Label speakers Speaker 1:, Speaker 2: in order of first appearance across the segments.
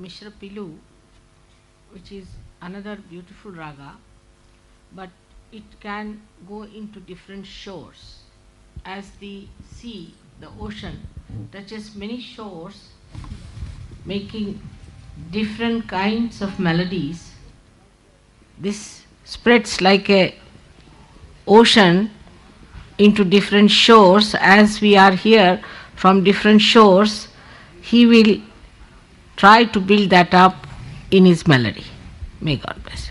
Speaker 1: Mishra Pilu, which is another beautiful raga, but it can go into different shores. As the sea, the ocean, touches many shores, making different kinds of melodies, this spreads like a ocean into different shores. As we are here from different shores, he will try to build that up in his melody. May God bless you.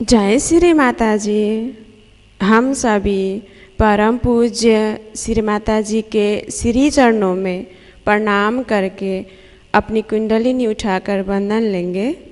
Speaker 2: जय श्री माता जी। हम सभी परम पूज्य श्री माता जी के श्री चरणों में प्रणाम करके अपनी कुंडलिनी उठाकर वंदन लेंगे।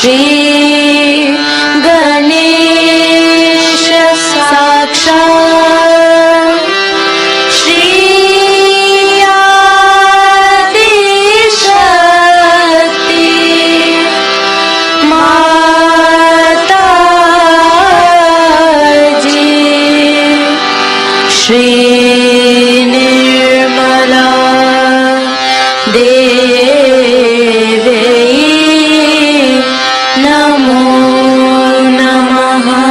Speaker 2: Shri Ganesha Sakshat Shri Adi Shakti Mata Ji Shri Nirmala Devi Namo Namaha.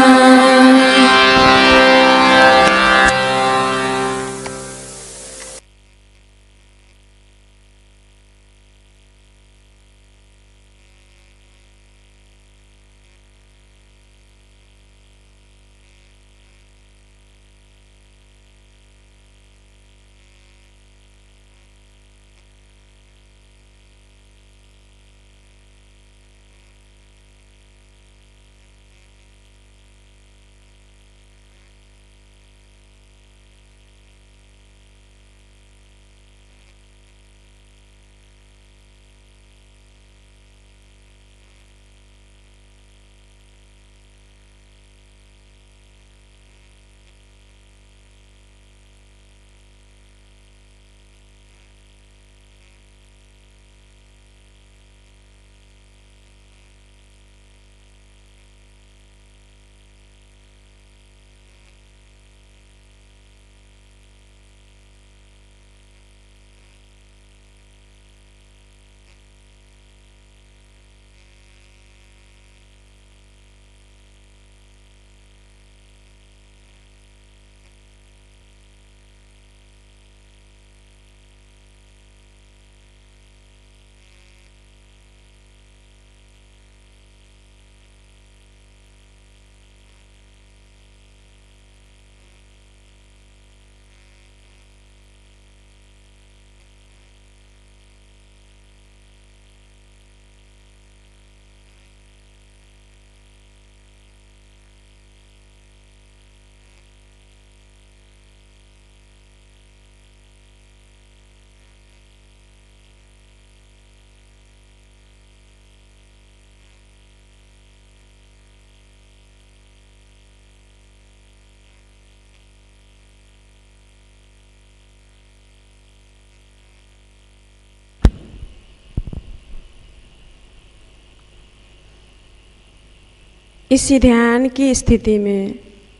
Speaker 2: इसी ध्यान की स्थिति में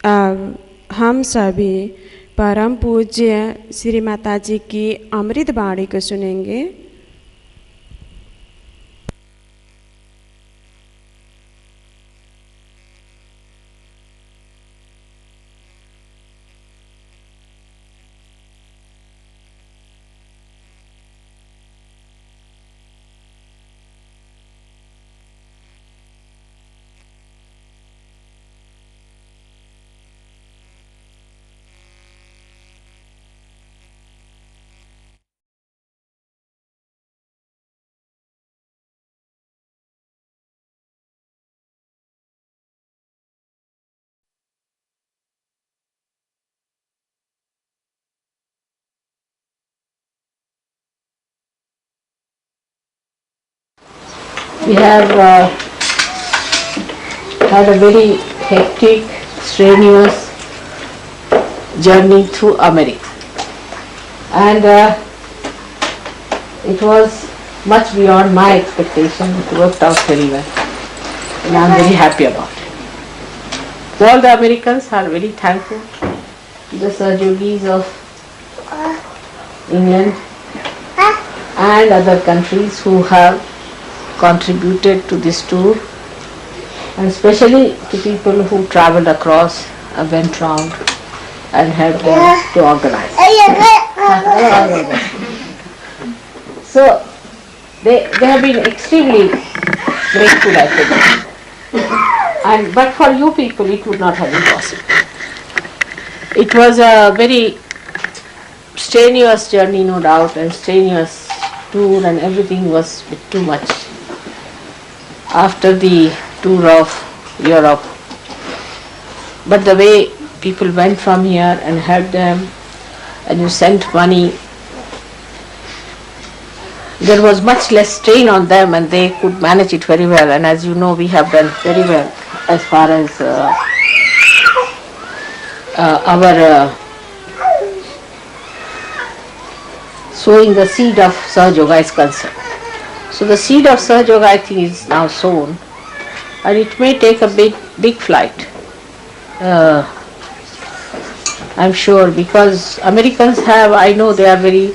Speaker 2: अब हम सभी परम पूज्य श्री माता जी की अमृत वाणी को सुनेंगे।
Speaker 1: We have had a very hectic, strenuous journey through America, and it was much beyond my expectation. It worked out very well, and I am very happy about it. All the Americans are very thankful to the Sahjogis of England and other countries who have contributed to this tour, and especially to people who traveled across, went round and helped them to organize. So they have been extremely grateful, I think. But for you people it would not have been possible. It was a very strenuous journey, no doubt, and strenuous tour, and everything was a bit too much after the tour of Europe. But the way people went from here and helped them, and you sent money there was much less strain on them and they could manage it very well. And as you know, we have done very well as far as our sowing the seed of Sahaja Yoga is concerned. So the seed of Sahaja Yoga, I think, is now sown, and it may take a big flight. I'm sure, because Americans have, I know they are very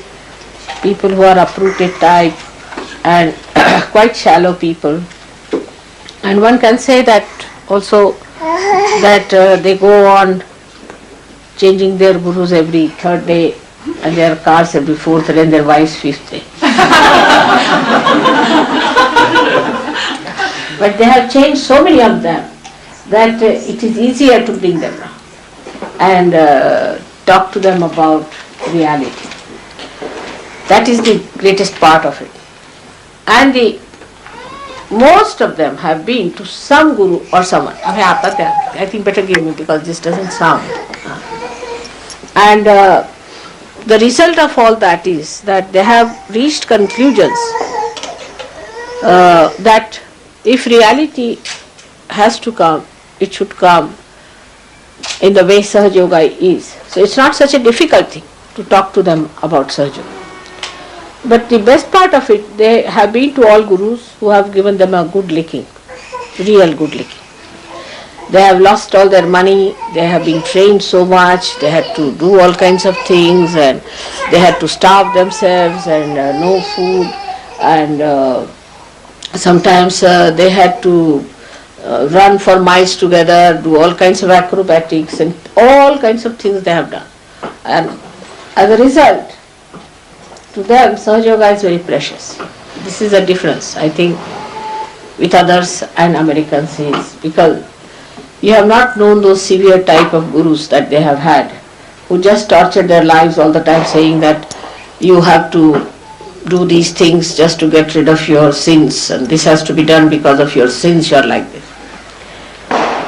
Speaker 1: people who are uprooted type and quite shallow people, and one can say that also that they go on changing their gurus every third day and their cars every fourth day and their wives fifth day. But they have changed so many of them that it is easier to bring them around and talk to them about reality. That is the greatest part of it. And most of them have been to some guru or someone. I think better give me because this doesn't sound. And the result of all that is that they have reached conclusions that if reality has to come, it should come in the way Sahaja Yoga is. So it's not such a difficult thing to talk to them about Sahaja Yoga. But the best part of it, they have been to all gurus who have given them a good licking, real good licking. They have lost all their money, they have been trained so much, they had to do all kinds of things and they had to starve themselves and no food, and sometimes they had to run for miles together, do all kinds of acrobatics and all kinds of things they have done. And as a result, to them, Sahaja Yoga is very precious. This is a difference, I think, with others and Americans is because you have not known those severe type of gurus that they have had, who just tortured their lives all the time saying that you have to do these things just to get rid of your sins and this has to be done because of your sins, you are like this.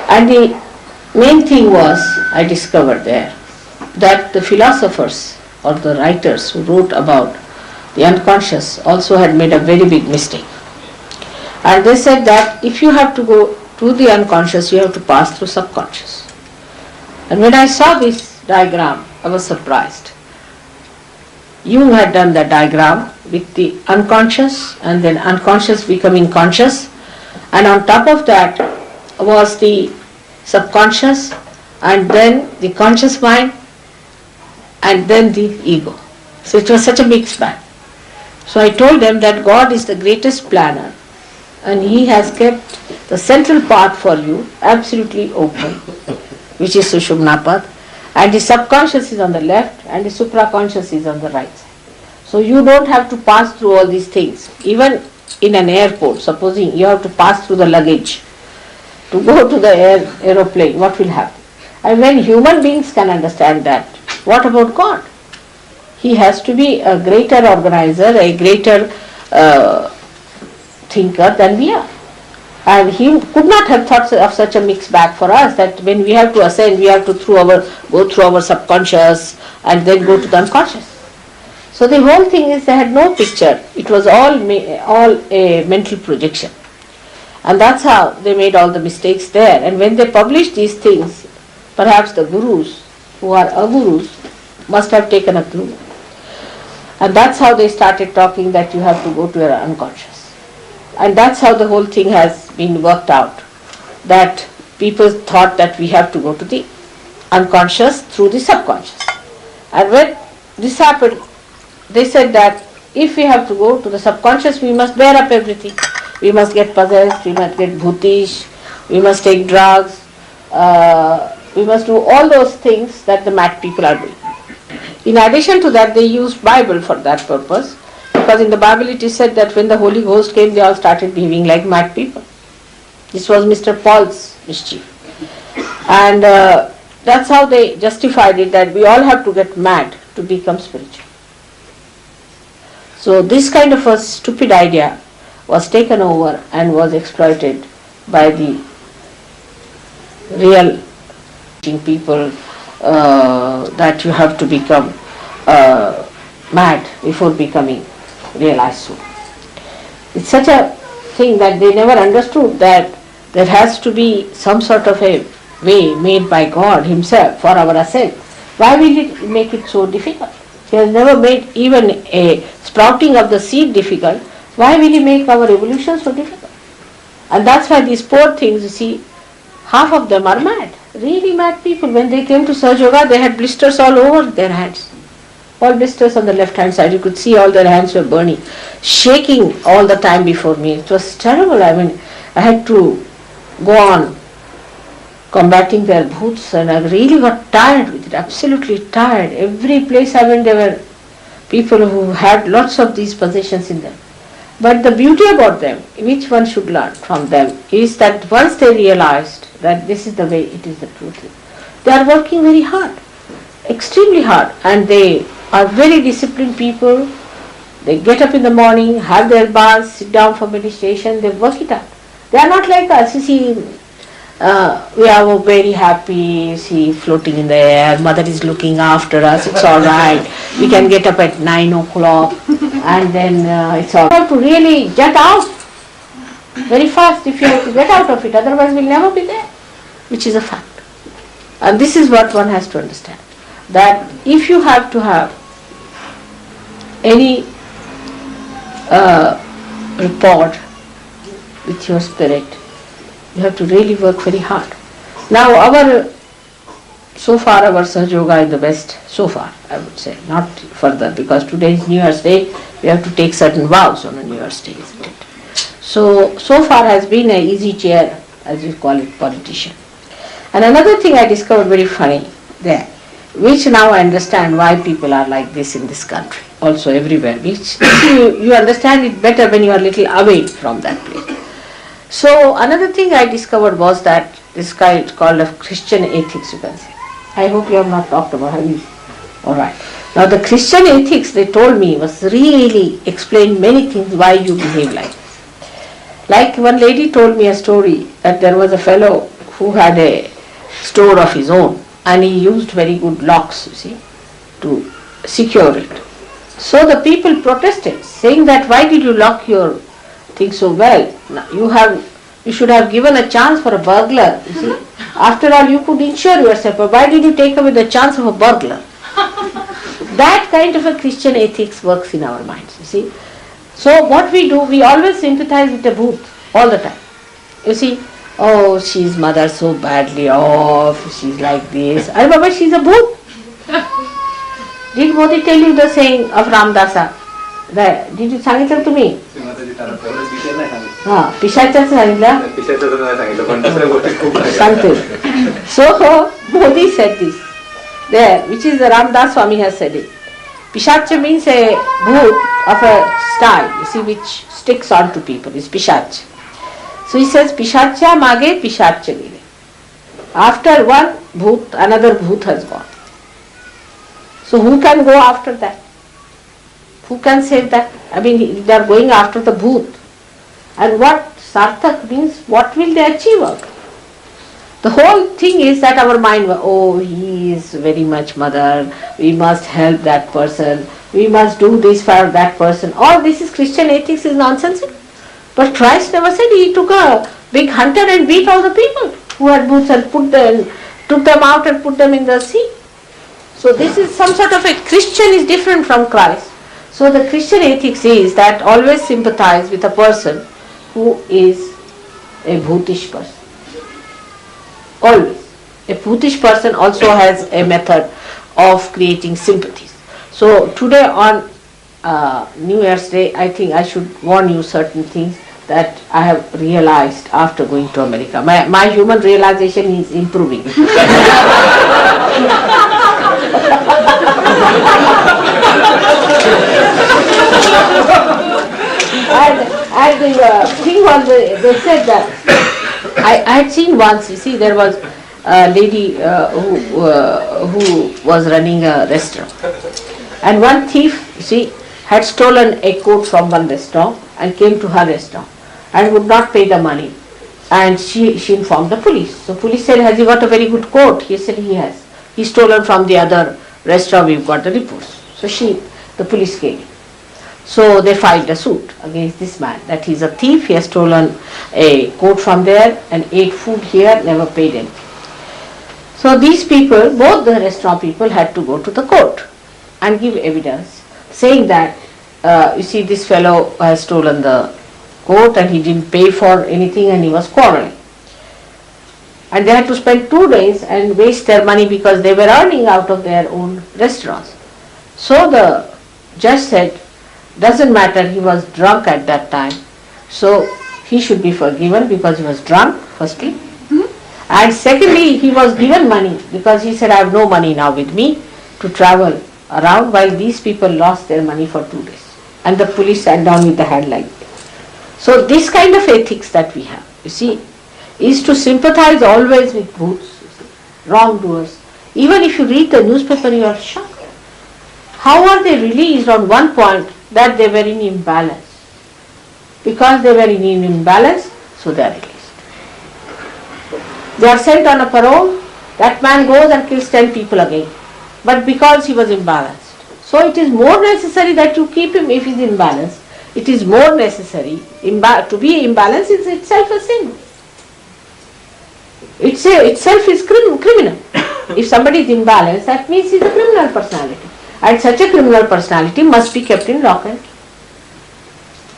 Speaker 1: And the main thing was, I discovered there, that the philosophers or the writers who wrote about the unconscious also had made a very big mistake. And they said that if you have to go to the unconscious, you have to pass through subconscious. And when I saw this diagram, I was surprised. Jung had done that diagram with the unconscious and then unconscious becoming conscious, and on top of that was the subconscious and then the conscious mind and then the ego. So it was such a mixed bag. So I told them that God is the greatest planner and He has kept the central path for you absolutely open, which is Sushumna path, and the subconscious is on the left and the supraconscious is on the right side. So you don't have to pass through all these things. Even in an airport, supposing you have to pass through the luggage to go to the aeroplane, what will happen? And when human beings can understand that, what about God? He has to be a greater organizer, a greater thinker than we are. And He could not have thought of such a mixed bag for us, that when we have to ascend, we have to go through our subconscious and then go to the unconscious. So the whole thing is they had no picture. It was all a mental projection. And that's how they made all the mistakes there. And when they published these things, perhaps the gurus, who are agurus, must have taken a clue. And that's how they started talking that you have to go to your unconscious. And that's how the whole thing has been worked out. That people thought that we have to go to the unconscious through the subconscious. And when this happened, they said that if we have to go to the subconscious, we must bear up everything. We must get possessed, we must get bhutish, we must take drugs, we must do all those things that the mad people are doing. In addition to that, they used Bible for that purpose, because in the Bible it is said that when the Holy Ghost came, they all started behaving like mad people. This was Mr. Paul's mischief. And that's how they justified it, that we all have to get mad to become spiritual. So this kind of a stupid idea was taken over and was exploited by the real people that you have to become mad before becoming realized soul.
Speaker 3: It's such a thing that they never understood that there has to be some sort of a way made by God Himself for our ascent. Why will He make it so difficult? He has never made even a sprouting of the seed difficult. Why will He make our evolution so difficult? And that's why these poor things, you see, half of them are mad, really mad people. When they came to Sahaja Yoga, they had blisters all over their hands. All blisters on the left hand side. You could see all their hands were burning, shaking all the time before me. It was terrible. I mean, I had to go on combating their bhoots, and I really got tired with it, absolutely tired. Every place I went, there were people who had lots of these possessions in them. But the beauty about them, which one should learn from them, is that once they realized that this is the way, it is the truth, they are working very hard, extremely hard, and they are very disciplined people. They get up in the morning, have their baths, sit down for meditation, they work it out. They are not like us. You see, we are very happy, see, floating in the air, mother is looking after us, it's all right. We can get up at 9 o'clock and then it's all. You have to really get out very fast if you have to get out of it, otherwise we'll never be there, which is a fact. And this is what one has to understand, that if you have to have any rapport with your spirit, you have to really work very hard. Now so far our Sahaja Yoga is the best, so far I would say, not further, because today is New Year's Day, we have to take certain vows on a New Year's Day, isn't it? So far has been an easy chair, as you call it, politician. And another thing I discovered very funny there, which now I understand why people are like this in this country, also everywhere, which you understand it better when you are a little away from that place. So another thing I discovered was that this guy is called a Christian ethics, you can say. I hope you have not talked about, have you? Alright. Now the Christian ethics, they told me, was really explained many things why you behave like this. Like one lady told me a story that there was a fellow who had a store of his own and he used very good locks, you see, to secure it. So the people protested, saying that why did you lock your things so well? You should have given a chance for a burglar, you see. After all, you could insure yourself, but why did you take away the chance of a burglar? That kind of a Christian ethics works in our minds, you see. So what we do, we always sympathize with the bhoot all the time. You see, oh, she's mother so badly off, she's like this. I remember she's a bhoot. Did Modi tell you the saying of Ramdasa? Did you sang it to me? पिशाचाचं सांगितलं. सांगते. So Modi said this there, which is Ramdas Swami has said it. Pishacha means a bhoot of a style, you see, which sticks on to people, is Pishach. So he says, Pishacha mage Pishacha gire. After one bhoot, another bhoot has gone. So who can go after that? Who can save that? I mean, they are going after the bhoot. And what sarthak means, what will they achieve out? The whole thing is that our mind, oh, he is very much mother, we must help that person, we must do this for that person. All this is Christian ethics, is nonsense. But Christ never said. He took a big hunter and beat all the people who had boots and took them out and put them in the sea. So this is some sort of a Christian is different from Christ. So the Christian ethics is that always sympathize with a person who is a bhutish person. Always. A bhutish person also has a method of creating sympathies. So today on New Year's Day, I think I should warn you certain things that I have realized after going to America. My human realization is improving. And the thing was, they said that I had seen once, you see, there was a lady who was running a restaurant, and one thief, you see, had stolen a coat from one restaurant and came to her restaurant and would not pay the money, and she informed the police. So police said, has he got a very good coat? He said he has. He's stolen from the other restaurant, we've got the reports. So the police came. So they filed a suit against this man that he's a thief, he has stolen a coat from there and ate food here, never paid him. So these people, both the restaurant people, had to go to the court and give evidence saying that, you see, this fellow has stolen the coat and he didn't pay for anything and he was quarreling. And they had to spend 2 days and waste their money because they were earning out of their own restaurants. So the judge said, doesn't matter, he was drunk at that time, so he should be forgiven because he was drunk, firstly. And secondly, he was given money because he said, I have no money now with me to travel around, while these people lost their money for 2 days. And the police sat down with the hand like that. So this kind of ethics that we have, you see, is to sympathize always with bhoots, wrongdoers. Even if you read the newspaper, you are shocked. How are they released on one point that they were in imbalance? Because they were in imbalance, so they are released. They are sent on a parole, that man goes and kills 10 people again, but because he was imbalanced. So it is more necessary that you keep him if he is imbalanced. It is more necessary, to be imbalanced is itself a sin. Itself is criminal. If somebody is imbalanced, that means he is a criminal personality. And such a criminal personality must be kept in lock and key.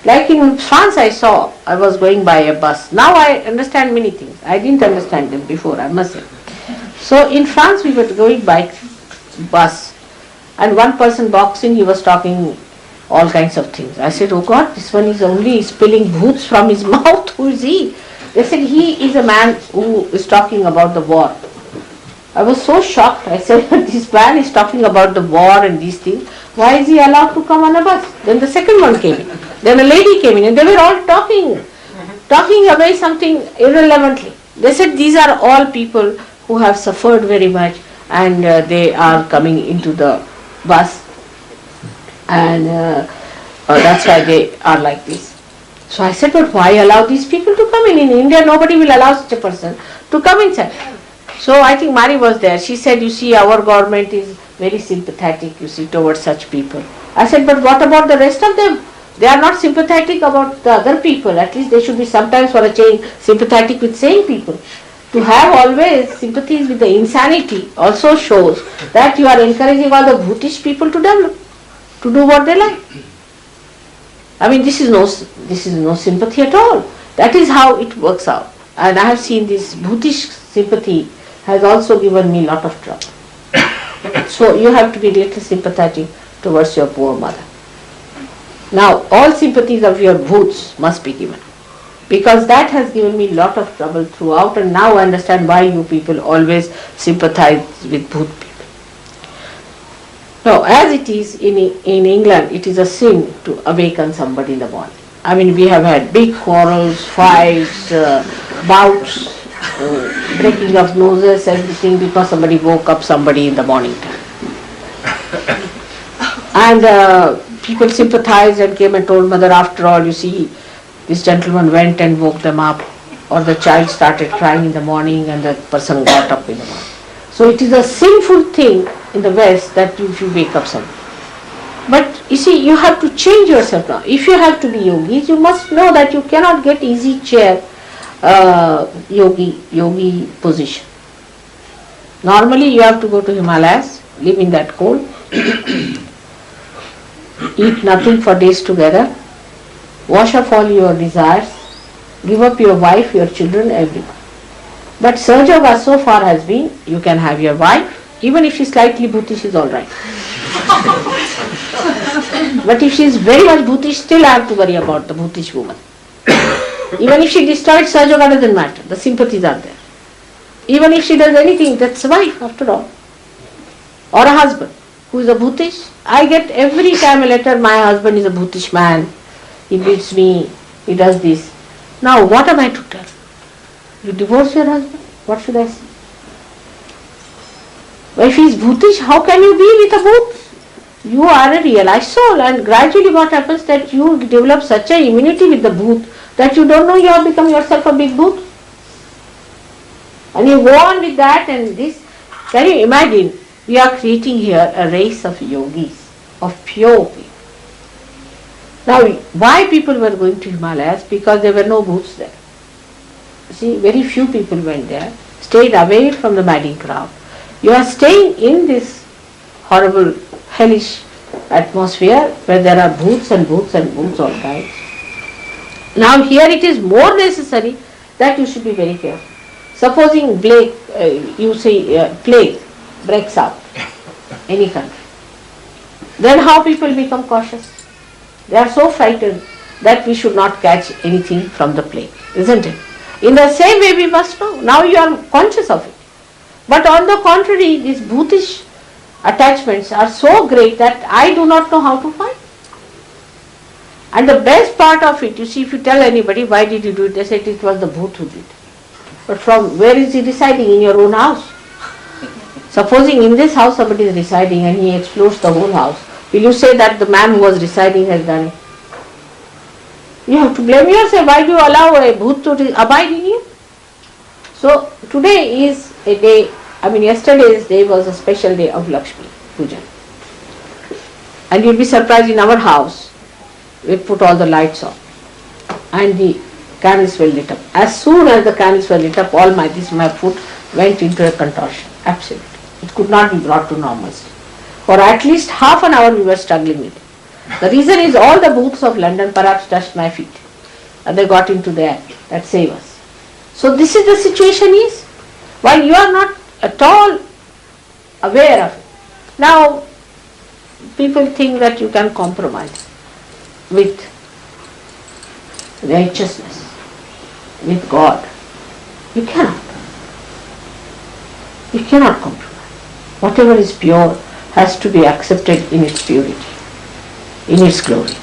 Speaker 3: Like in France I was going by a bus. Now I understand many things. I didn't understand them before, I must say. So in France we were going by bus and one person boxing, he was talking all kinds of things. I said, oh God, this one is only spilling bhoots from his mouth. Who is he? They said, he is a man who is talking about the war. I was so shocked. I said, this man is talking about the war and these things. Why is he allowed to come on a bus? Then the second one came in. Then a lady came in and they were all talking away something irrelevantly. They said, these are all people who have suffered very much and they are coming into the bus and that's why they are like this. So I said, but why allow these people to come in? In India, nobody will allow such a person to come inside. So I think Mari was there. She said, you see, our government is very sympathetic, you see, towards such people. I said, but what about the rest of them? They are not sympathetic about the other people. At least they should be sometimes for a change sympathetic with sane people. To have always sympathies with the insanity also shows that you are encouraging all the bhutish people to develop, to do what they like. I mean, this is no sympathy at all. That is how it works out. And I have seen this bhutish sympathy has also given me a lot of trouble. So you have to be little sympathetic towards your poor mother. Now, all sympathies of your bhoots must be given, because that has given me a lot of trouble throughout, and now I understand why you people always sympathize with bhoot people. Now, as it is in England, it is a sin to awaken somebody in the morning. I mean, we have had big quarrels, fights, bouts, breaking of noses, everything, because somebody woke up somebody in the morning time. And people sympathized and came and told mother, after all, you see, this gentleman went and woke them up, or the child started crying in the morning and the person got up in the morning. So it is a sinful thing in the West that if you wake up somebody. But you see, you have to change yourself now. If you have to be yogis, you must know that you cannot get easy chair yogi position. Normally you have to go to Himalayas, live in that cold, eat nothing for days together, wash off all your desires, give up your wife, your children, everyone. But Sahaja Yoga so far has been, you can have your wife, even if she is slightly bhutish is alright. But if she is very much bhutish, still I have to worry about the bhutish woman. Even if she destroyed Sahaja Yoga, doesn't matter, the sympathies are there. Even if she does anything, that's a wife after all. Or a husband who is a bhutish. I get every time a letter, my husband is a bhutish man, he beats me, he does this. Now what am I to tell? You divorce your husband? What should I say? Well, if he is bhutish, how can you be with a bhoot? You are a realized soul, and gradually what happens that you develop such an immunity with the bhoot that you don't know you have become yourself a big bhoot. And you go on with that and this. Can you imagine? We are creating here a race of yogis, of pure people. Now, why people were going to Himalayas? Because there were no booths there. See, very few people went there, stayed away from the madding crowd. You are staying in this horrible, hellish atmosphere where there are booths and booths and booths all kinds. Now here it is more necessary that you should be very careful. Supposing plague breaks out, any country, then how people become cautious? They are so frightened that we should not catch anything from the plague, isn't it? In the same way we must know. Now you are conscious of it. But on the contrary, these bhoothish attachments are so great that I do not know how to fight. And the best part of it, you see, if you tell anybody, why did you do it? They say it was the bhoot who did. But from where is he residing? In your own house. Supposing in this house somebody is residing and he explodes the whole house, will you say that the man who was residing has done it? You have to blame yourself. Why do you allow a bhoot to abide in you? So today is a day, yesterday's day was a special day of Lakshmi Puja. And you'll be surprised, in our house, we put all the lights on and the candles were lit up. As soon as the candles were lit up, my foot went into a contortion. Absolutely. It could not be brought to normalcy. For at least half an hour we were struggling with it. The reason is all the booths of London perhaps touched my feet and they got into there. That save us. So this is the situation is, while you are not at all aware of it. Now people think that you can compromise with righteousness, with God. You cannot. You cannot compromise. Whatever is pure has to be accepted in its purity, in its glory.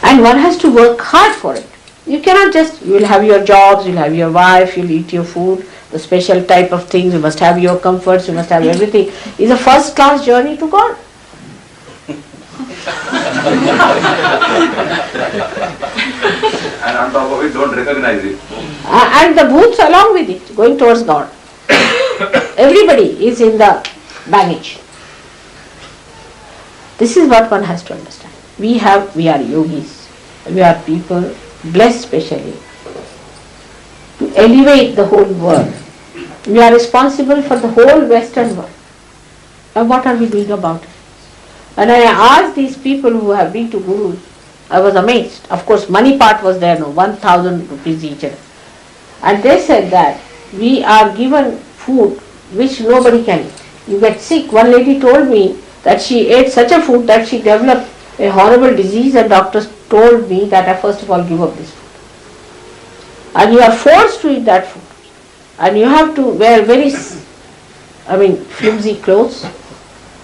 Speaker 3: And one has to work hard for it. You cannot just, you will have your jobs, you will have your wife, you will eat your food, the special type of things, you must have your comforts, you must have everything. It's a first class journey to God.
Speaker 4: And on top of it, don't recognize it.
Speaker 3: And the booths along with it, going towards God. Everybody is in the baggage. This is what one has to understand. We are yogis, we are people blessed specially to elevate the whole world. We are responsible for the whole Western world. And what are we doing about it? And I asked these people who have been to gurus, I was amazed. Of course, money part was there, 1,000 rupees each. And they said that we are given food which nobody can eat. You get sick. One lady told me that she ate such a food that she developed a horrible disease, and doctors told me that I first of all give up this food. And you are forced to eat that food. And you have to wear very, flimsy clothes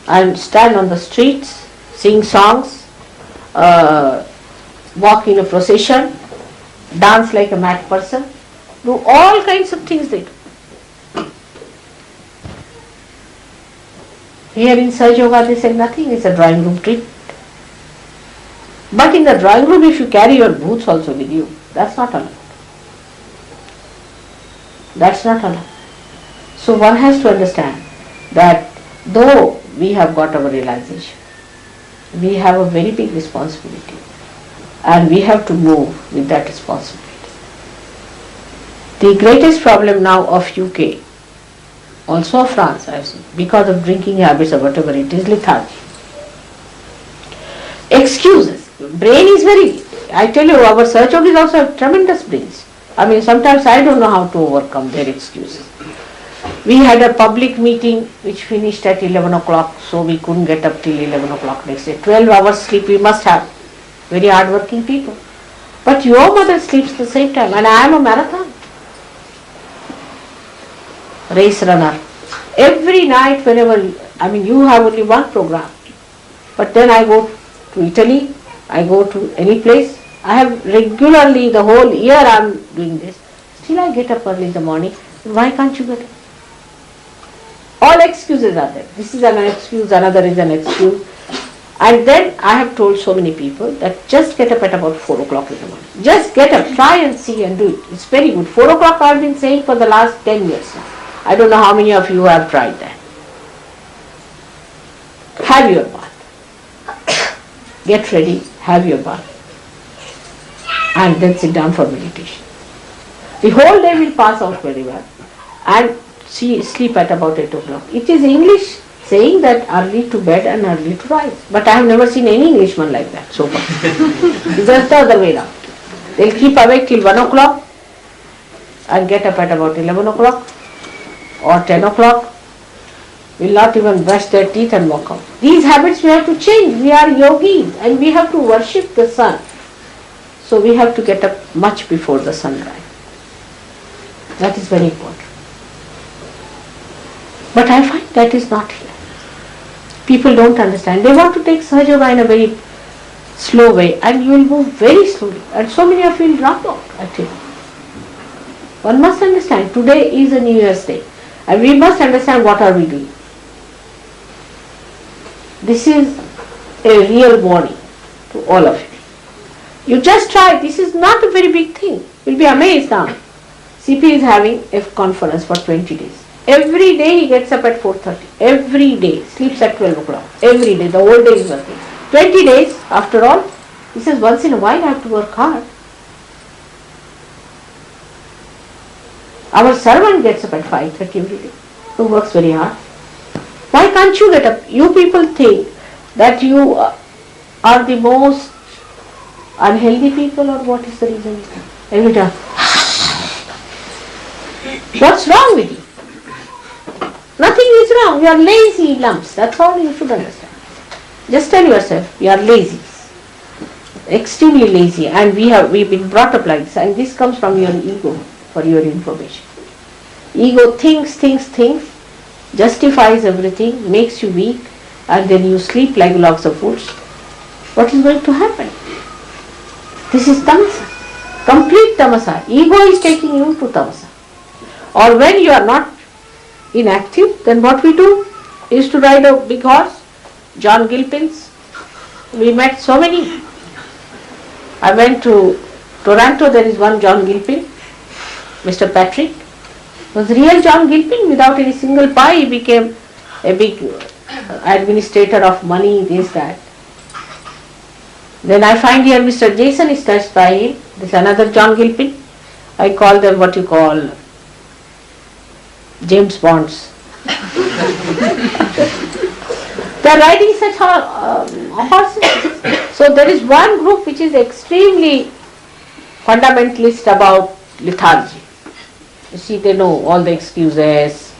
Speaker 3: and stand on the streets, sing songs, walk in a procession, dance like a mad person, do all kinds of things they do. Here in Saj Yoga they said nothing, it's a drawing room treatment. But in the drawing room, if you carry your boots also with you, that's not allowed. That's not allowed. So one has to understand that though we have got our realization, we have a very big responsibility and we have to move with that responsibility. The greatest problem now of UK, also of France, I see, because of drinking habits or whatever it is, lethargy. Excuses. Brain is very, I tell you, our search yogis also have tremendous brains. Sometimes I don't know how to overcome their excuses. We had a public meeting which finished at 11 o'clock, so we couldn't get up till 11 o'clock next day. 12 hours sleep we must have. Very hard-working people. But your mother sleeps the same time, and I am a marathon race runner. Every night, whenever, you have only one program, but then I go to Italy, I go to any place. I have regularly, the whole year I am doing this. Still I get up early in the morning. Why can't you get up? All excuses are there. This is an excuse, another is an excuse. And then I have told so many people that just get up at about 4 o'clock in the morning. Just get up, try and see and do it. It's very good. 4 o'clock I have been saying for the last 10 years now. I don't know how many of you have tried that. Have your bath. Get ready, have your bath. and then sit down for meditation. The whole day will pass out very well and sleep at about 8 o'clock. It is English saying that early to bed and early to rise. But I have never seen any Englishman like that so far. It's just the other way around. They'll keep awake till 1 o'clock and get up at about 11 o'clock or 10 o'clock. Will not even brush their teeth and walk out. These habits we have to change. We are yogis and we have to worship the sun. So we have to get up much before the sunrise. That is very important. But I find that is not here. People don't understand. They want to take Sahaja Yoga in a very slow way and you will move very slowly. And so many of you will drop out actually. One must understand today is a New Year's Day and we must understand what are we doing. This is a real warning to all of you. You just try. This is not a very big thing. You'll be amazed now. CP is having a conference for 20 days. Every day he gets up at 4:30. Every day. Sleeps at 12 o'clock. Every day. The whole day is working. 20 days after all. He says once in a while I have to work hard. Our servant gets up at 5:30 every day. Who works very hard. Why can't you get up? You people think that you are the most unhealthy people or what is the reason? Every time. What's wrong with you? Nothing is wrong. You are lazy lumps. That's all you should understand. Just tell yourself you are lazy. Extremely lazy and we've been brought up like this and this comes from your ego for your information. Ego thinks, justifies everything, makes you weak and then you sleep like logs of wood. What is going to happen? This is tamasa. Complete tamasa. Ego is taking you to tamasa. Or when you are not inactive, then what we do is to ride a big horse. John Gilpin's. We met so many. I went to Toronto, there is one John Gilpin, Mr. Patrick. Was real John Gilpin without any single pie. He became a big administrator of money, this, that. Then I find here Mr. Jason is touched by him. This is another John Gilpin. I call them what you call James Bonds. They are riding such horses. So there is one group which is extremely fundamentalist about lethargy. You see, they know all the excuses,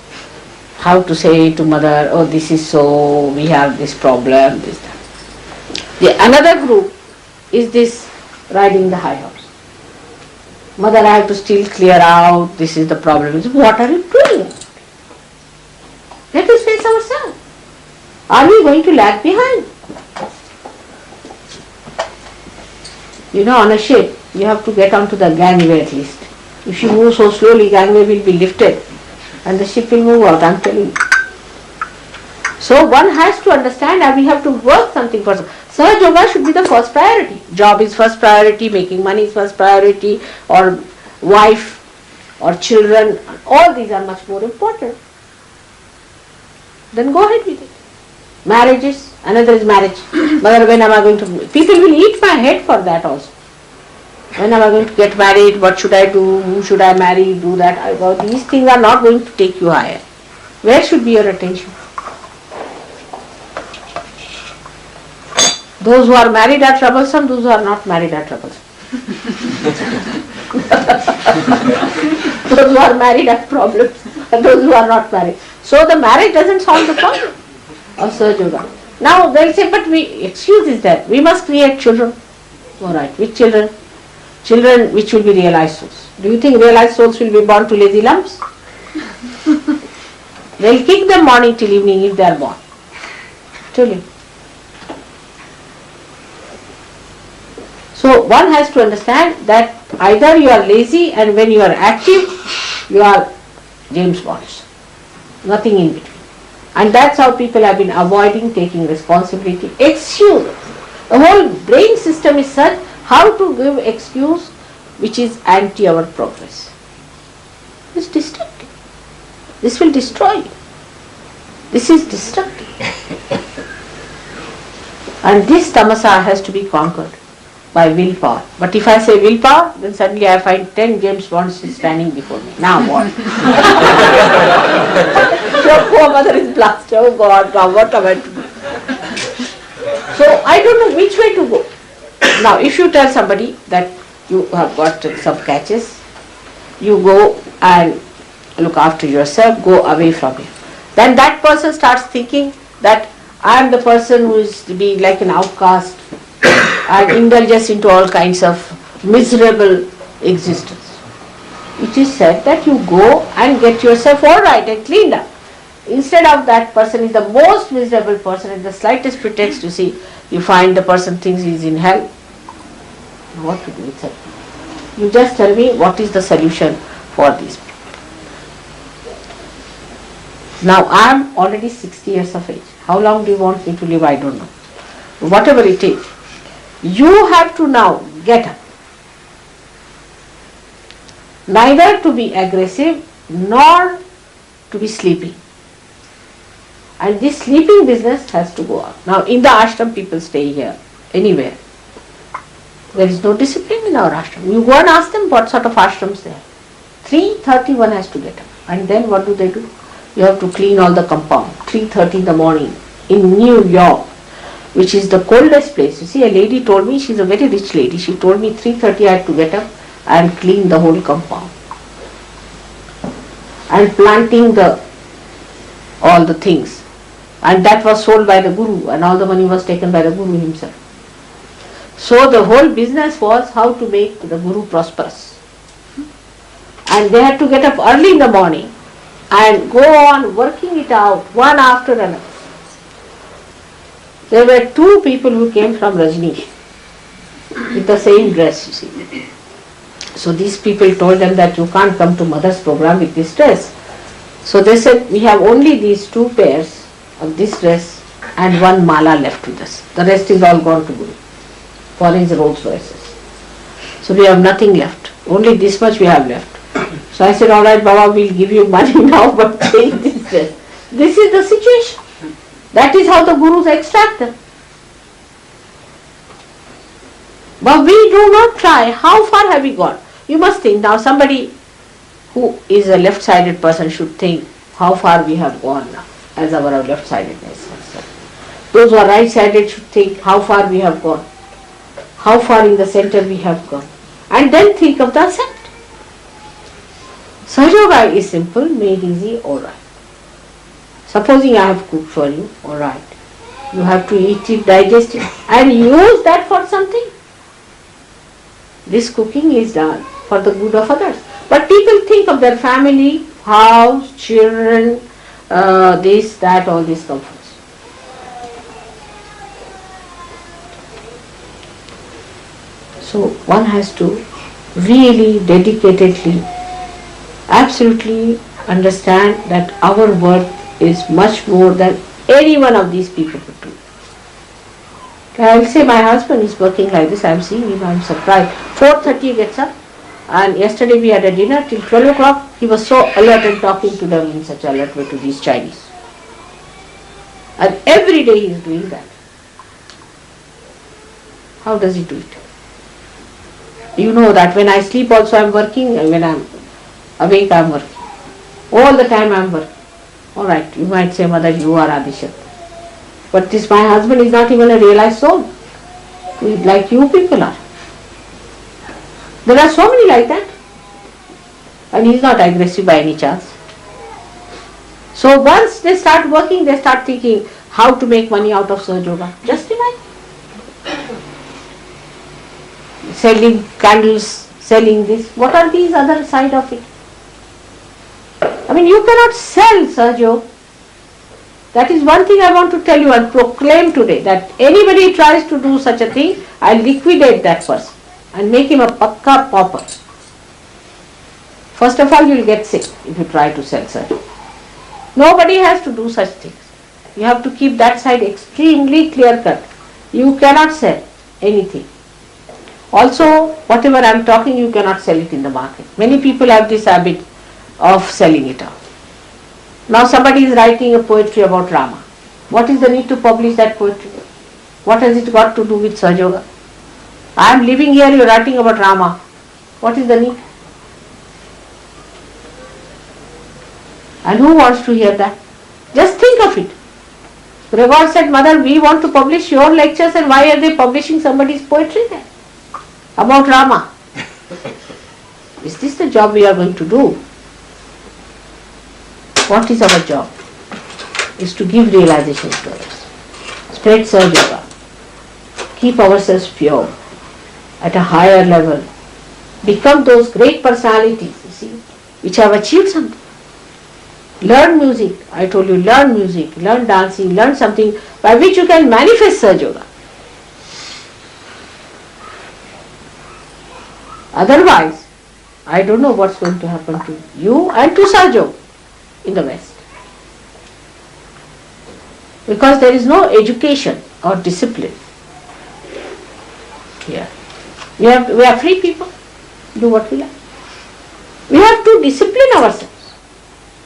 Speaker 3: how to say to mother, oh this is so, we have this problem, this, that. Another group is this riding the high horse. Mother, I have to still clear out, this is the problem. What are you doing? Let us face ourselves. Are we going to lag behind? You know, on a ship, you have to get onto the gangway at least. If you move so slowly, gangway will be lifted and the ship will move out, I am telling you. So one has to understand that we have to work something first. Sahaja Yoga should be the first priority. Job is first priority, making money is first priority, or wife or children, all these are much more important. Then go ahead with it. Marriages, another is marriage. Mother, when am I going to... People will eat my head for that also. When am I going to get married? What should I do? Who should I marry? Do that. These things are not going to take you higher. Where should be your attention? Those who are married are troublesome, those who are not married are troublesome. Those who are married have problems, and those who are not married. So the marriage doesn't solve the problem of Sahaja Yoga. Now they'll say, but excuse is there. We must create children. Alright, which children? Children which will be realized souls. Do you think realized souls will be born to lazy lumps? They'll kick them morning till evening if they are born. Tell you. So one has to understand that either you are lazy and when you are active, you are James Bonds. Nothing in between. And that's how people have been avoiding taking responsibility. Excuse. The whole brain system is such how to give excuse which is anti our progress. It's destructive. This will destroy you. This is destructive. And this tamasa has to be conquered. by willpower. But if I say willpower, then suddenly I find 10 James Bonds standing before me. Now what? Your poor mother is blasted. Oh God, now what am I to do? So I don't know which way to go. Now if you tell somebody that you have got some catches, you go and look after yourself, go away from here. Then that person starts thinking that I am the person who is to be like an outcast and indulges into all kinds of miserable existence. It is said that you go and get yourself all right and cleaned up. Instead of that person is the most miserable person, at the slightest pretext, you see, you find the person thinks he is in hell. What to do with it? You just tell me what is the solution for these people. Now I am already 60 years of age. How long do you want me to live? I don't know. Whatever it is, you have to now get up. Neither to be aggressive nor to be sleeping. And this sleeping business has to go on. Now in the ashram people stay here, anywhere. There is no discipline in our ashram. You go and ask them what sort of ashrams they have. 3:30 one has to get up. And then what do? You have to clean all the compound. 3:30 in the morning in New York, which is the coldest place. You see, a lady told me, she's a very rich lady, she told me 3:30 I had to get up and clean the whole compound. And planting all the things. And that was sold by the Guru, and all the money was taken by the Guru himself. So the whole business was how to make the Guru prosperous. And they had to get up early in the morning and go on working it out one after another. There were 2 people who came from Rajneesh with the same dress, you see. So these people told them that you can't come to mother's program with this dress. So they said, we have only these 2 pairs of this dress and 1 mala left with us. The rest is all gone to Guru for his Rolls Royces. So we have nothing left. Only this much we have left. So I said, all right, Baba, we'll give you money now, but take this dress. This is the situation. That is how the Gurus extract them. But we do not try. How far have we gone? You must think now, somebody who is a left-sided person should think how far we have gone now as our left-sidedness. Those who are right-sided should think how far we have gone, how far in the center we have gone, and then think of the ascent. Sahaja is simple, made easy, alright. Supposing I have cooked for you, alright. You have to eat it, digest it, and use that for something. This cooking is done for the good of others. But people think of their family, house, children, this, that, all these comforts. So one has to really dedicatedly, absolutely understand that our worth is much more than any one of these people could do. I will say my husband is working like this, I am seeing him, I am surprised. 4:30 he gets up, and yesterday we had a dinner till 12 o'clock. He was so alert and talking to them in such alert way to these Chinese. And every day he is doing that. How does he do it? You know that when I sleep also I am working, and when I am awake I am working. All the time I am working. Alright, you might say, Mother, you are Adishakti. But this, my husband is not even a realized soul, like you people are. There are so many like that. And he is not aggressive by any chance. So once they start working, they start thinking how to make money out of Sahaja Yoga. Just imagine. Selling candles, selling this. What are these other side of it? I mean, you cannot sell Sahaja Yoga. That is one thing I want to tell you and proclaim today, that anybody tries to do such a thing, I liquidate that person and make him a pakka pauper. First of all, you will get sick if you try to sell such. Nobody has to do such things. You have to keep that side extremely clear cut. You cannot sell anything. Also, whatever I am talking, you cannot sell it in the market. Many people have this habit of selling it out. Now somebody is writing a poetry about Rama. What is the need to publish that poetry? What has it got to do with Sahaja Yoga? I am living here, you are writing about Rama. What is the need? And who wants to hear that? Just think of it. Gregor said, Mother, we want to publish your lectures, and why are they publishing somebody's poetry there? About Rama. Is this the job we are going to do? What is our job? Is to give realizations to others. Spread Sarjyoga. Keep ourselves pure at a higher level. Become those great personalities, you see, which have achieved something. Learn music. I told you, learn music, learn dancing, learn something by which you can manifest Sarjyoga. Otherwise, I don't know what's going to happen to you and to Sarjyoga in the West. Because there is no education or discipline here. We are free people, do what we like. We have to discipline ourselves.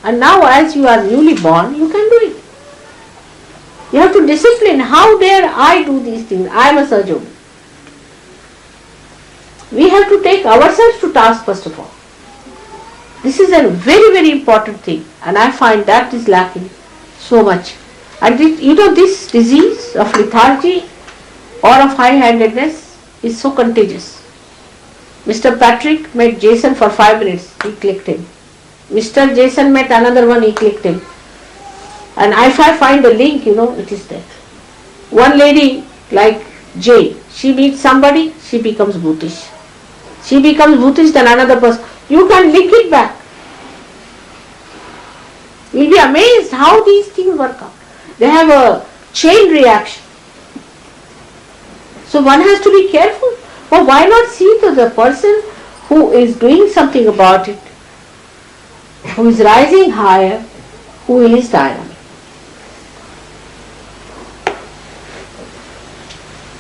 Speaker 3: And now as you are newly born, you can do it. You have to discipline. How dare I do these things? I am a Sarjyogi. We have to take ourselves to task first of all. This is a very, very important thing, and I find that is lacking so much. And this disease of lethargy or of high-handedness is so contagious. Mr. Patrick met Jason for 5 minutes, he clicked him. Mr. Jason met another one, he clicked him. And if I find a link, it is there. One lady like Jay, she meets somebody, she becomes Bhutish. She becomes Bhutish, then another person. You can link it back. You'll be amazed how these things work out. They have a chain reaction. So one has to be careful. But why not see to the person who is doing something about it, who is rising higher, who is dynamic.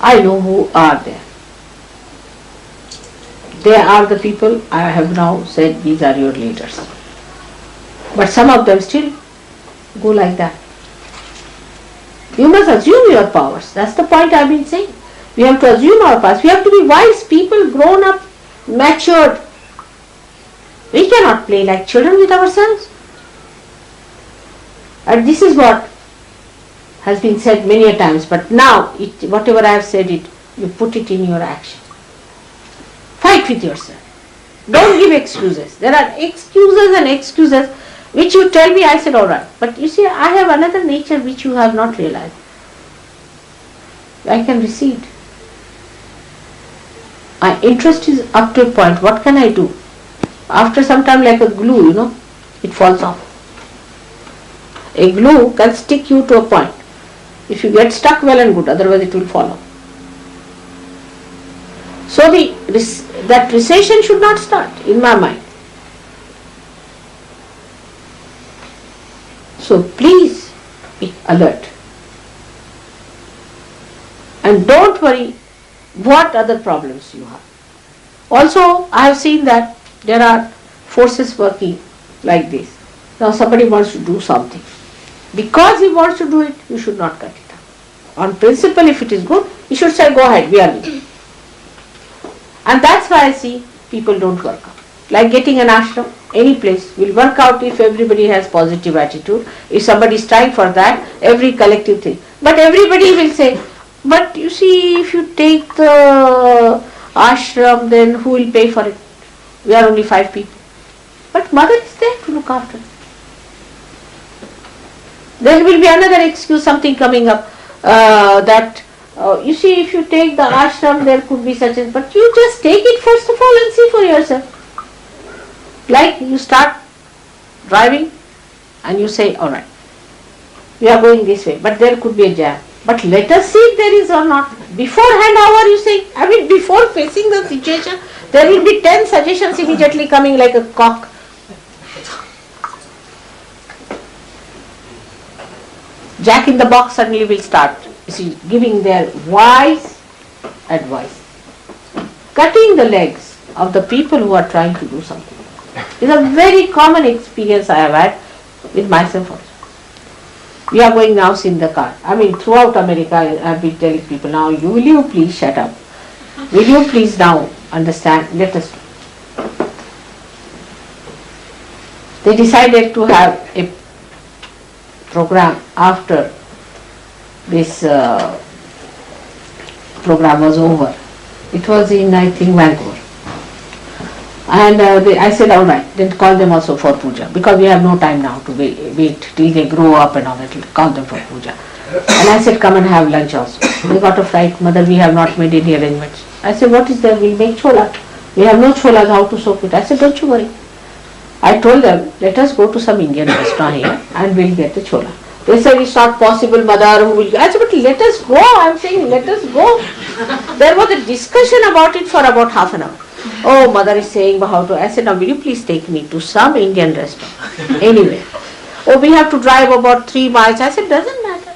Speaker 3: I know who are there. They are the people I have now said, these are your leaders. But some of them still go like that. You must assume your powers. That's the point I've been saying. We have to assume our powers. We have to be wise people, grown up, matured. We cannot play like children with ourselves. And this is what has been said many a times. But now, whatever I have said, you put it in your action. Fight with yourself. Don't give excuses. There are excuses and excuses which you tell me, I said, all right. But you see, I have another nature which you have not realized. I can recede. My interest is up to a point. What can I do? After some time, like a glue, it falls off. A glue can stick you to a point. If you get stuck, well and good, otherwise it will fall off. So that recession should not start in my mind. So please be alert. And don't worry what other problems you have. Also, I have seen that there are forces working like this. Now somebody wants to do something. Because he wants to do it, you should not cut it off. On principle, if it is good, you should say, go ahead, we are good. And that's why I see people don't work out. Like getting an ashram, any place will work out if everybody has positive attitude. If somebody is trying for that, every collective thing. But everybody will say, but you see, if you take the ashram, then who will pay for it? We are only 5 people. But mother is there to look after it. There will be another excuse, something coming up, that you see, if you take the ashram, there could be such and, but you just take it first of all and see for yourself. Like you start driving and you say, all right, we are going this way, but there could be a jam. But let us see if there is or not. Beforehand, how are you saying? I mean, before facing the situation, there will be 10 suggestions immediately coming like a cock. Jack in the box suddenly will start, giving their wise advice. Cutting the legs of the people who are trying to do something is a very common experience I have had with myself also. We are going now in the car. I mean, throughout America, I have been telling people, now will you please shut up? Will you please now understand? Let us know. They decided to have a program after this program was over. It was in, I think, Vancouver. And I said, all right, then call them also for puja, because we have no time now to wait till they grow up and all that. Call them for puja. And I said, come and have lunch also. They got a fright, mother, we have not made any arrangements. I said, what is there? We'll make chola. We have no cholas, how to soak it? I said, don't you worry. I told them, let us go to some Indian restaurant here and we'll get the chola. They said, it's not possible, mother. I said, but let us go. I'm saying, let us go. There was a discussion about it for about half an hour. Oh, mother is saying how to. I said, now will you please take me to some Indian restaurant, anywhere. Oh, we have to drive about 3 miles. I said, doesn't matter.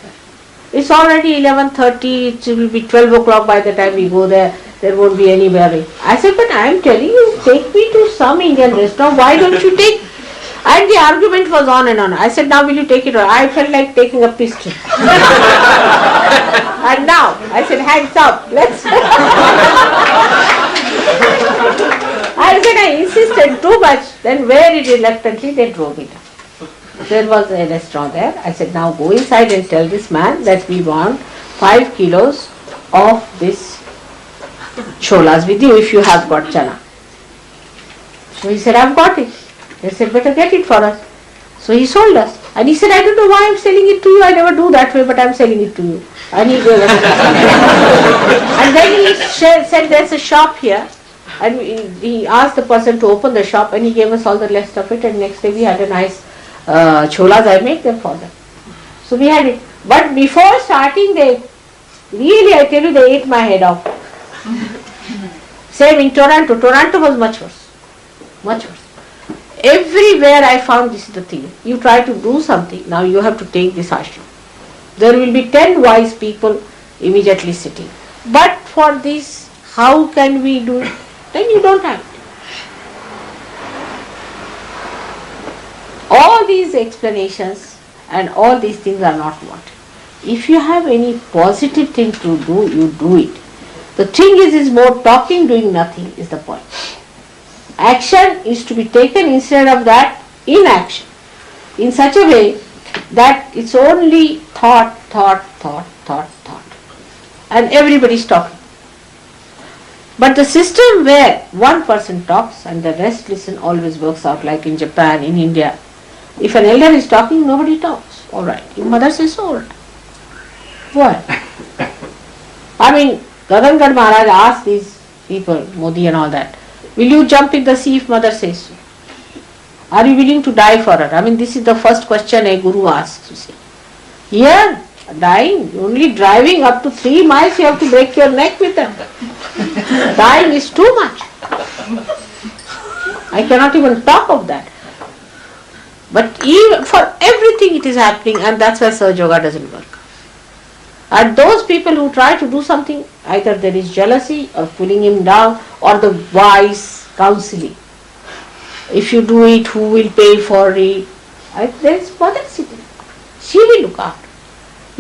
Speaker 3: It's already 11:30. It will be 12 o'clock by the time we go there. There won't be any worry. I said, but I am telling you, take me to some Indian restaurant. Why don't you take? And the argument was on and on. I said, now will you take it? I felt like taking a pistol. And now, I said, hands up, let's. I said, I insisted too much. Then very reluctantly they drove me down. There was a restaurant there. I said, now go inside and tell this man that we want 5 kilos of this cholas with you if you have got chana. So he said, I've got it. They said, better get it for us. So he sold us. And he said, I don't know why I'm selling it to you. I never do that way, but I'm selling it to you. And he gave us and then he said, there's a shop here. And he asked the person to open the shop and he gave us all the rest of it. And next day we had a nice cholas. I made them for them. So we had it. But before starting, they really, I tell you, they ate my head off. Same in Toronto. Toronto was much worse. Much worse. Everywhere I found this is the thing. You try to do something, now you have to take this ashram. There will be 10 wise people immediately sitting. But for this, how can we do it? Then you don't have it. All these explanations and all these things are not wanted. If you have any positive thing to do, you do it. The thing is more talking, doing nothing is the point. Action is to be taken instead of that inaction in such a way that it's only thought. And everybody is talking. But the system where one person talks and the rest listen always works out, like in Japan, in India. If an elder is talking, nobody talks. All right. Your mother says, all right. What? I mean, Gagangarh Maharaj asked these people, Modi and all that, will you jump in the sea if mother says so? Are you willing to die for her? I mean, this is the first question a guru asks. You see. Here, dying, only driving up to 3 miles, you have to break your neck with them. Dying is too much. I cannot even talk of that. But even for everything it is happening, and that's why Sahaja Yoga doesn't work. And those people who try to do something, either there is jealousy or pulling him down or the wise counseling. If you do it, who will pay for it? There is mother sitting. She will look after.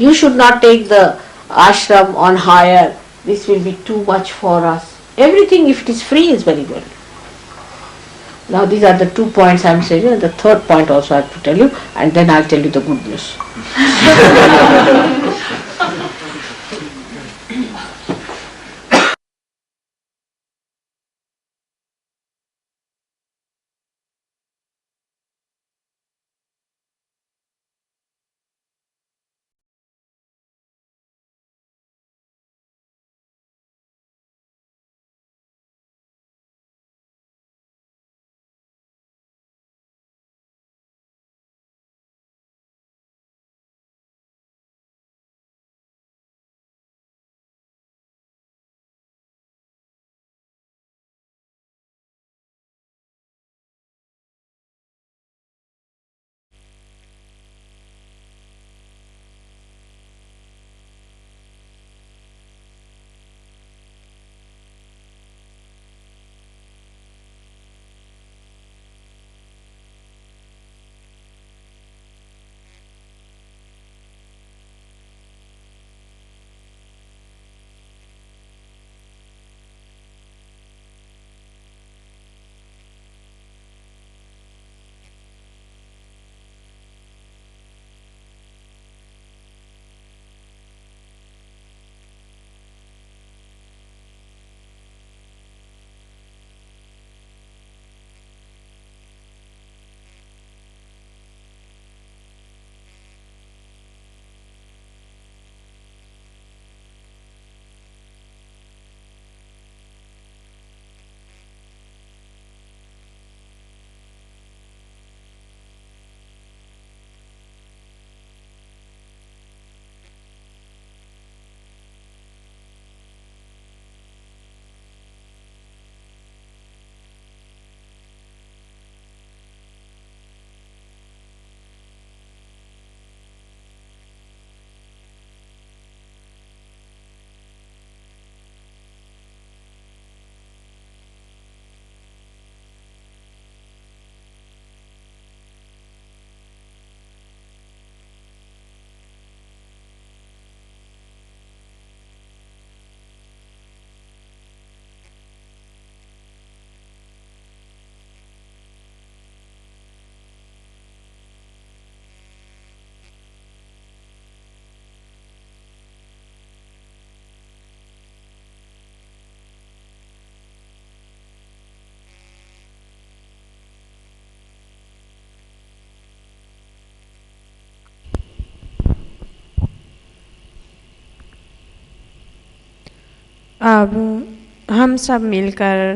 Speaker 3: You should not take the ashram on hire. This will be too much for us. Everything, if it is free, is very good. Now these are the 2 points I am saying, and the third point also I have to tell you, and then I will tell you the good news.
Speaker 2: अब हम सब मिलकर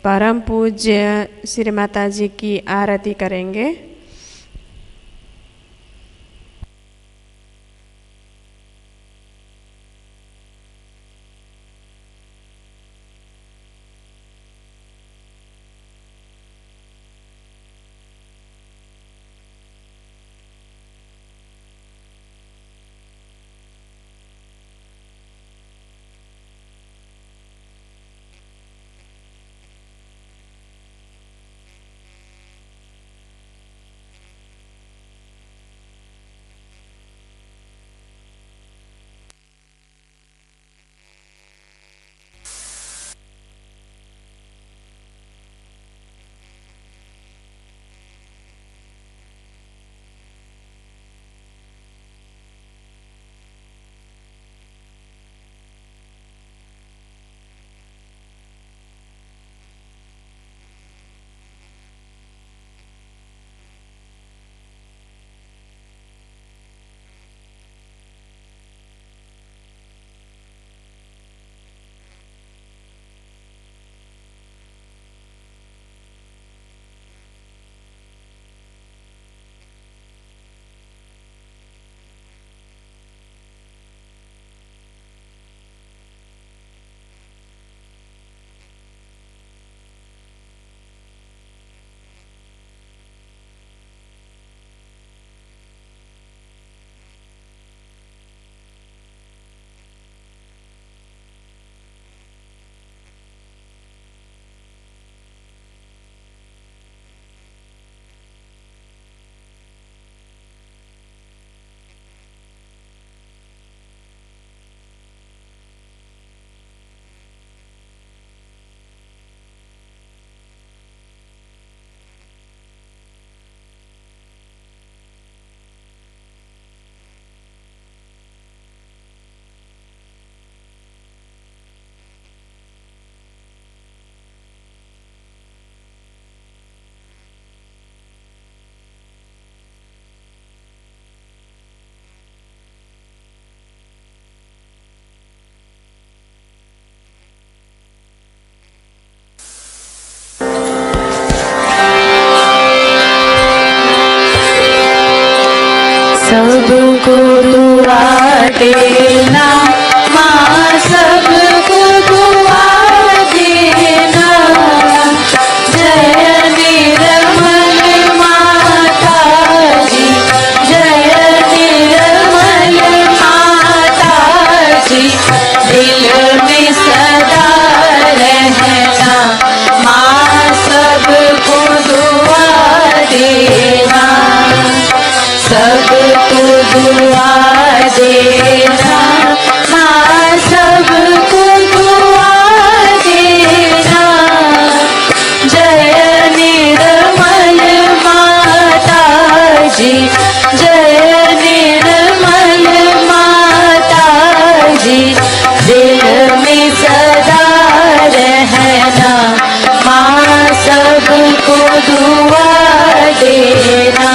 Speaker 2: परम पूज्य श्री माता जी की आरती करेंगे।
Speaker 5: सबको दुआ देना माँ, सबको दुआ देना। जय निर्मल माता जी, जय निर्मल माता जी। दिल में सदा रहना माँ, सबको दुआ देना, सबको दुआ देना माँ, सबको दुआ देना। जय निर्मल माता जी, जय निर्मल माता जी। दिल में सदा रहना माँ, सबको दुआ देना।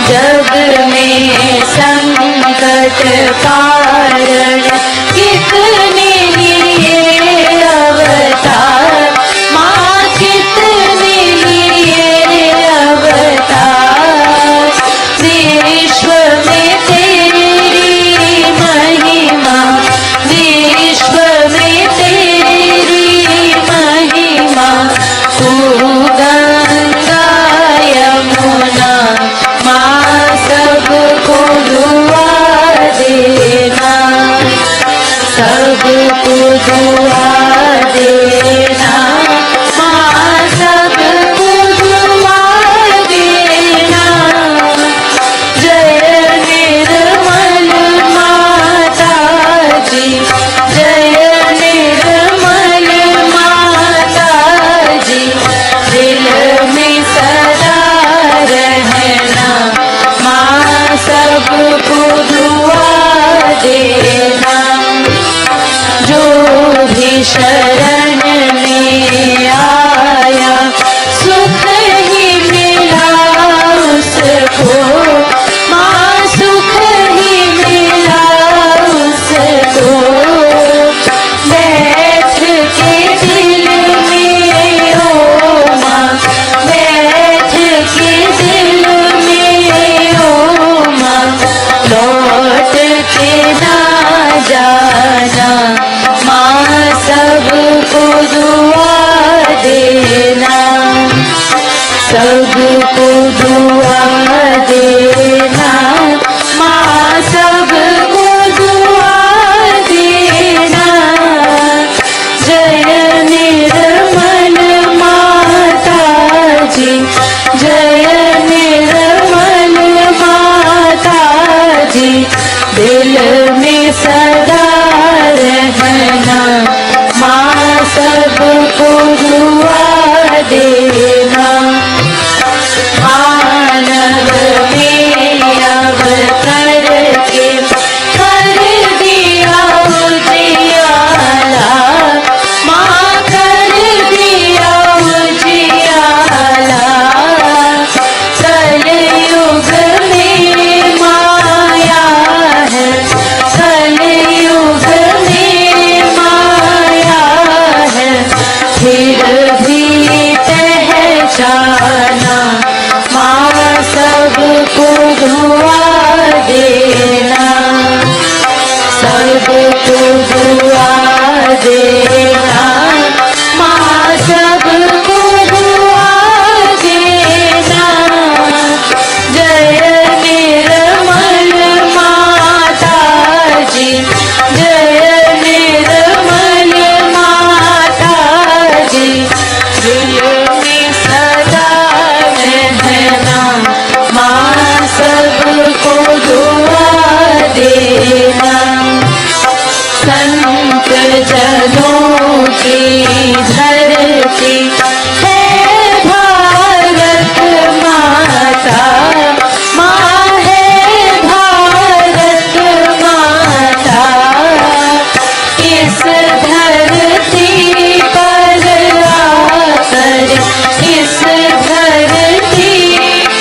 Speaker 5: जग में संकट कारण कितने लिए अवतार माँ, कितने लिए अवतार। विश्व में तेरी महिमा, विश्व में तेरी महिमा। तू गंगा यमुना माँ, सबको दुआ देना। सबको दुआ देना, माँ सबको दुआ देना। जय निर्मल माता जी, जय निर्मल माता जी, दिल में सदा रहना, माँ सबको दुआ देना। मानव में अवतर के कर दिया उजियाला, माँ कर दिया उजियाला। कलयुग में माया है, कलयुग में माया है, फिर भी पहचाना, माँ सबको दुआ देना, सबको दुआ देना, माँ सबको दुआ देना। जय निर्मल माता जी, जय निर्मल माता जी, दिल में सदा रहना, माँ सबको दुआ देना। संत जनों की धरती है भारत माता, माँ है भारत माता। इस धरती पर आकर, इस धरती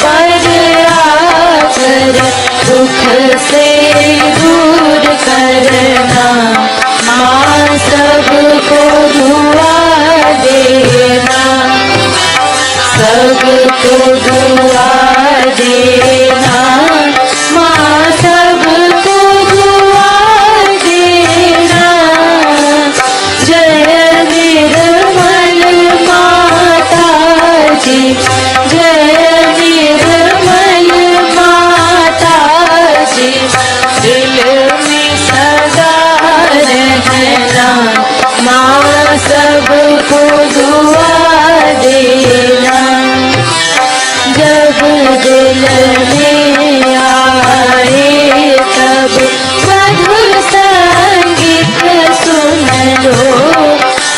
Speaker 5: पर आकर, दुख से दूर करना, माँ सबको दुआ देना, सबको दुआ देना, माँ सबको दुआ देना। जय निर्मल माता जी, जय निर्मल माता जी, दिल में सदा रहना, माँ सबको दुआ देना। जब दिल में आए तब मधुर संगीत सुन लो,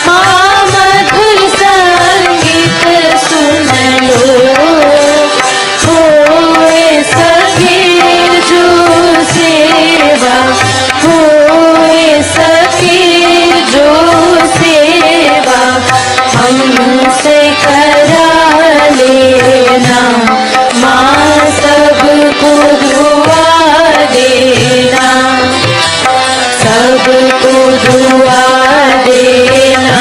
Speaker 5: माँ मधुर संगीत सुन लो। होए सखी जो सेवा, होए सखी जो सेवा, हमसे करा लेना, माँ सबको दुआ देना, सबको दुआ देना,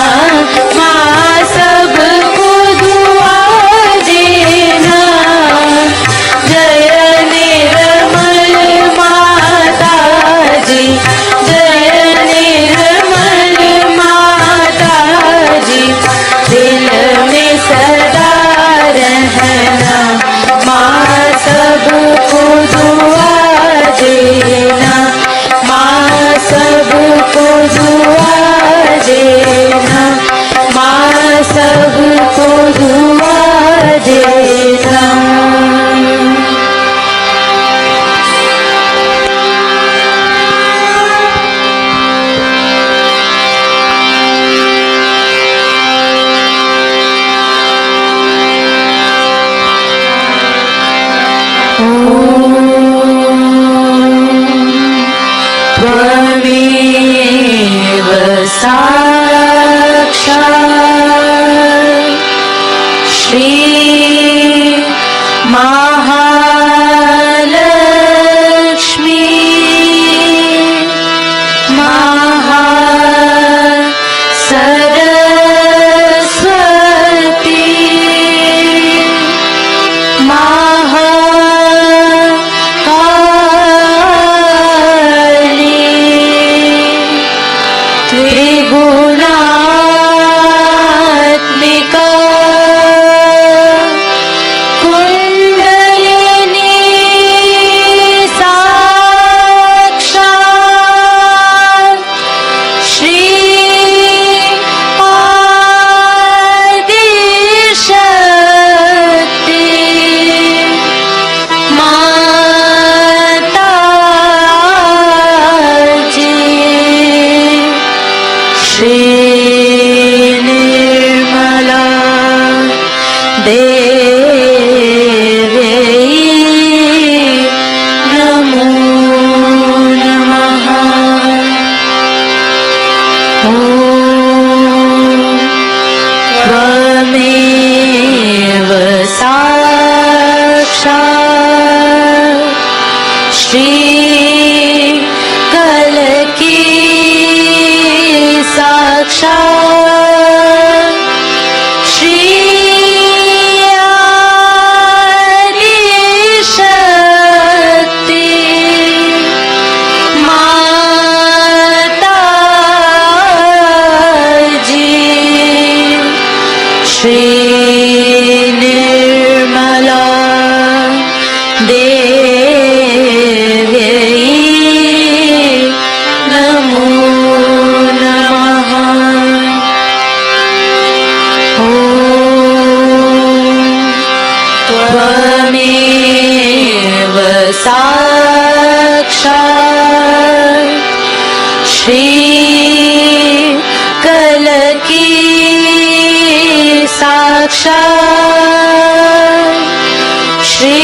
Speaker 5: माँ सबको दुआ देना। जय निर्मल माता जी, जय निर्मल माता जी, दिल में सदा रहना, माँ सबको दुआ देना, माँ सबको दुआ देना, माँ सबको दुआ देना। त्वमेव साक्षात् श्री महालक्ष्मी महासरस्वती महाकाली त्रिगुणात्मिका नमो नमः। ॐ त्वमेव साक्षात् श्री कलकी साक्षात् श्री आदि शक्ति माता जी श्री निर्मला देवी नमो नमः। ॐ त्वमेव साक्षात् श्री कलकी साक्षात् श्री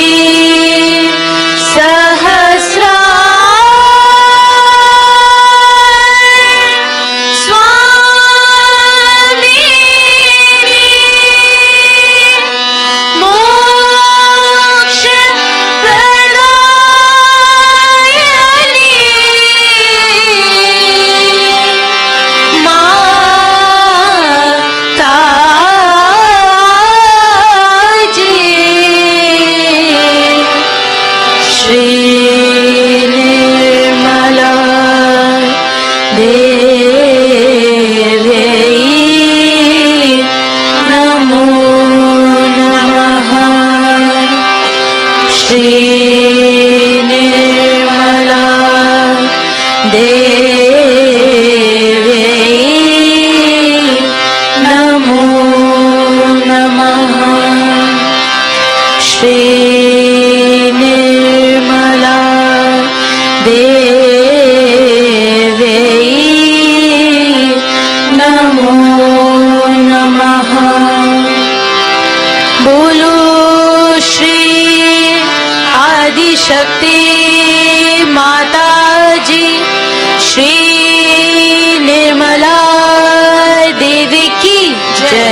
Speaker 5: स्वामी मोक्ष प्रदायिनी माता जी श्री निर्मला देवी नमो नमः। श्री निर्मला देवी नमो नमः। श्री निर्मला देवी नमो नमः। बोलो श्री आदि शक्ति माता जी श्री निर्मला देवी की जय।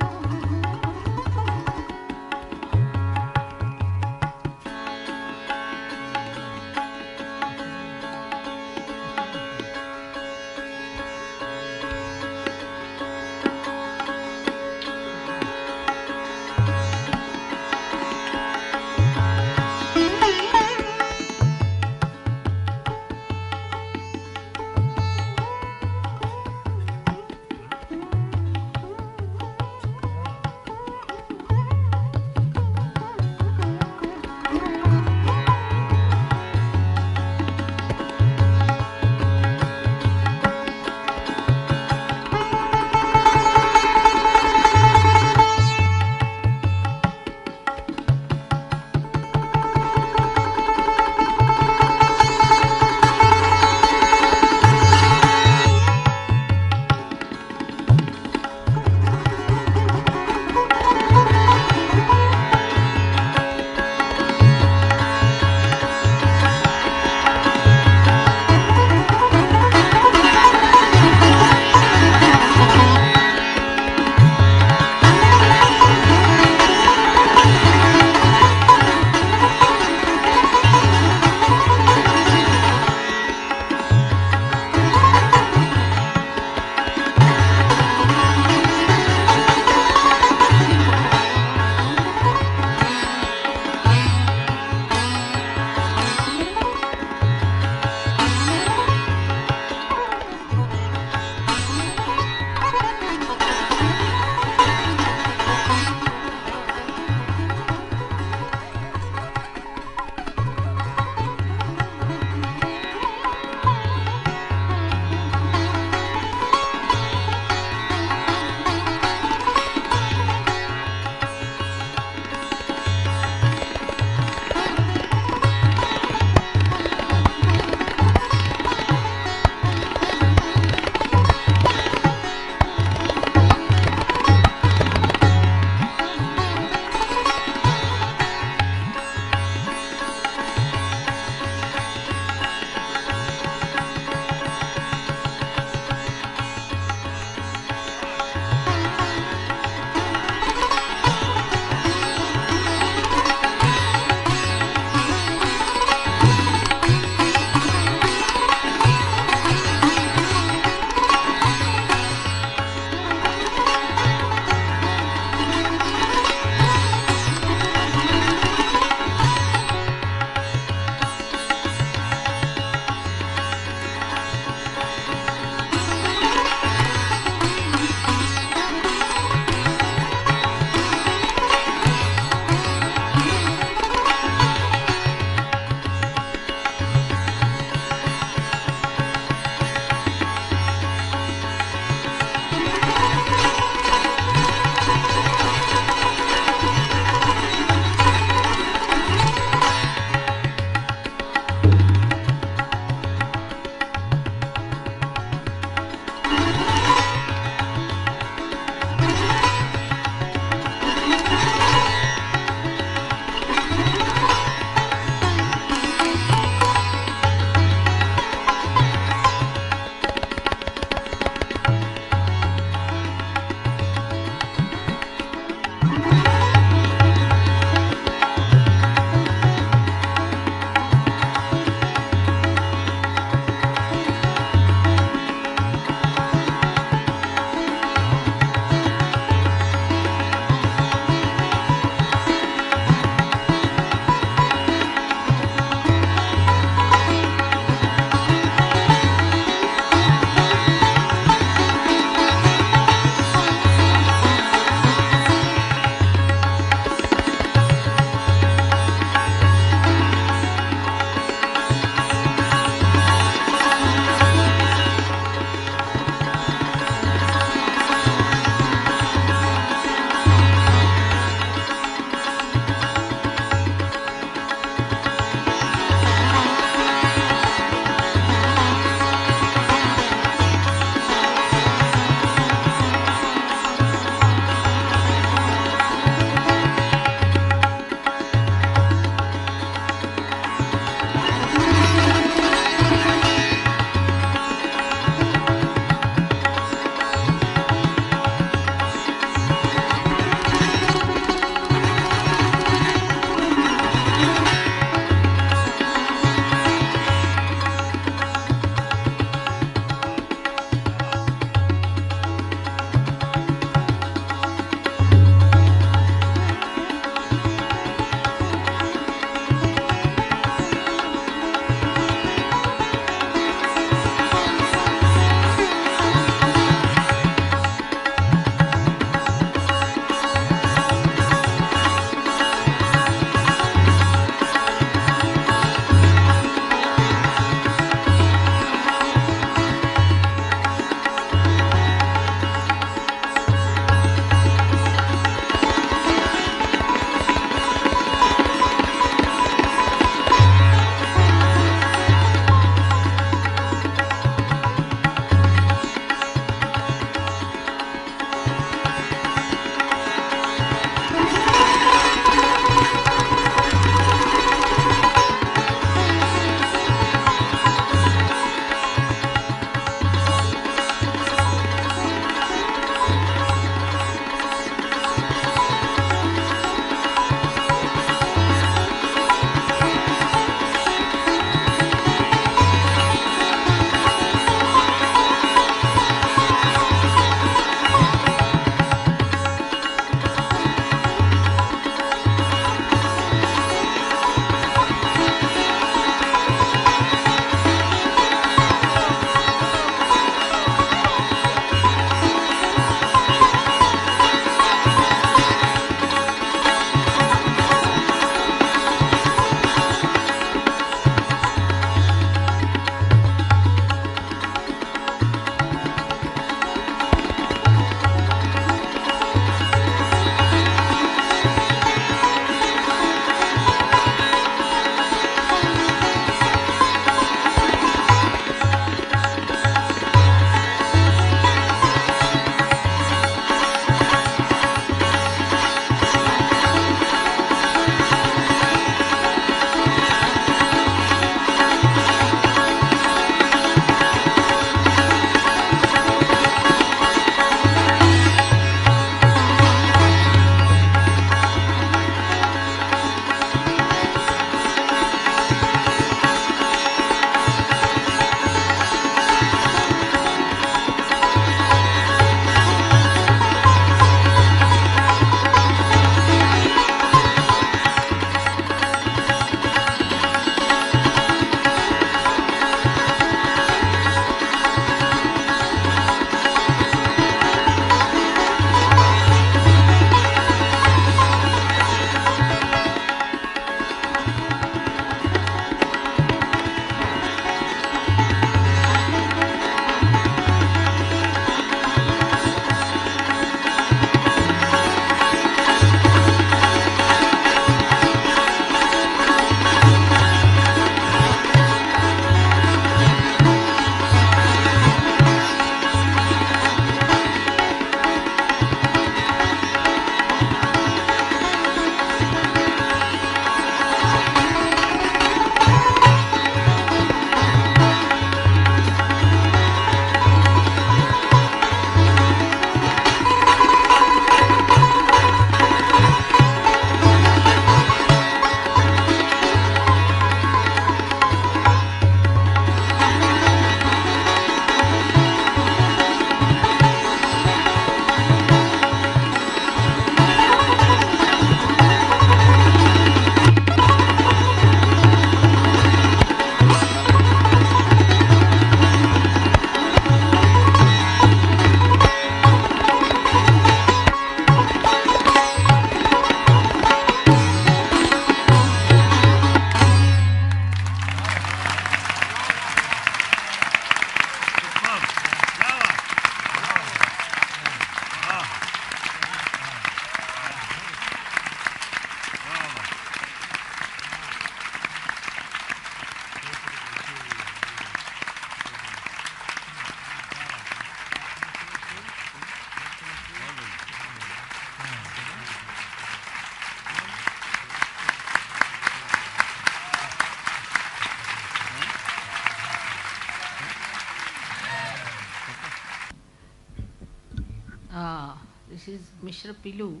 Speaker 1: This is Mishra Pilu,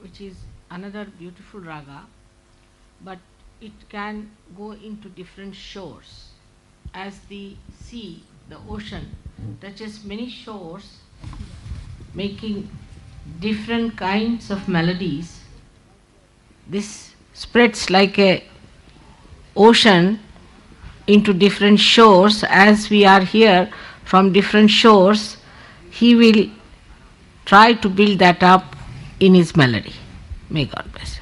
Speaker 1: which is another beautiful raga, but it can go into different shores. As the sea, the ocean, touches many shores, making different kinds of melodies, this spreads like a ocean into different shores. As we are here from different shores, he will try to build that up in his melody. May God bless you.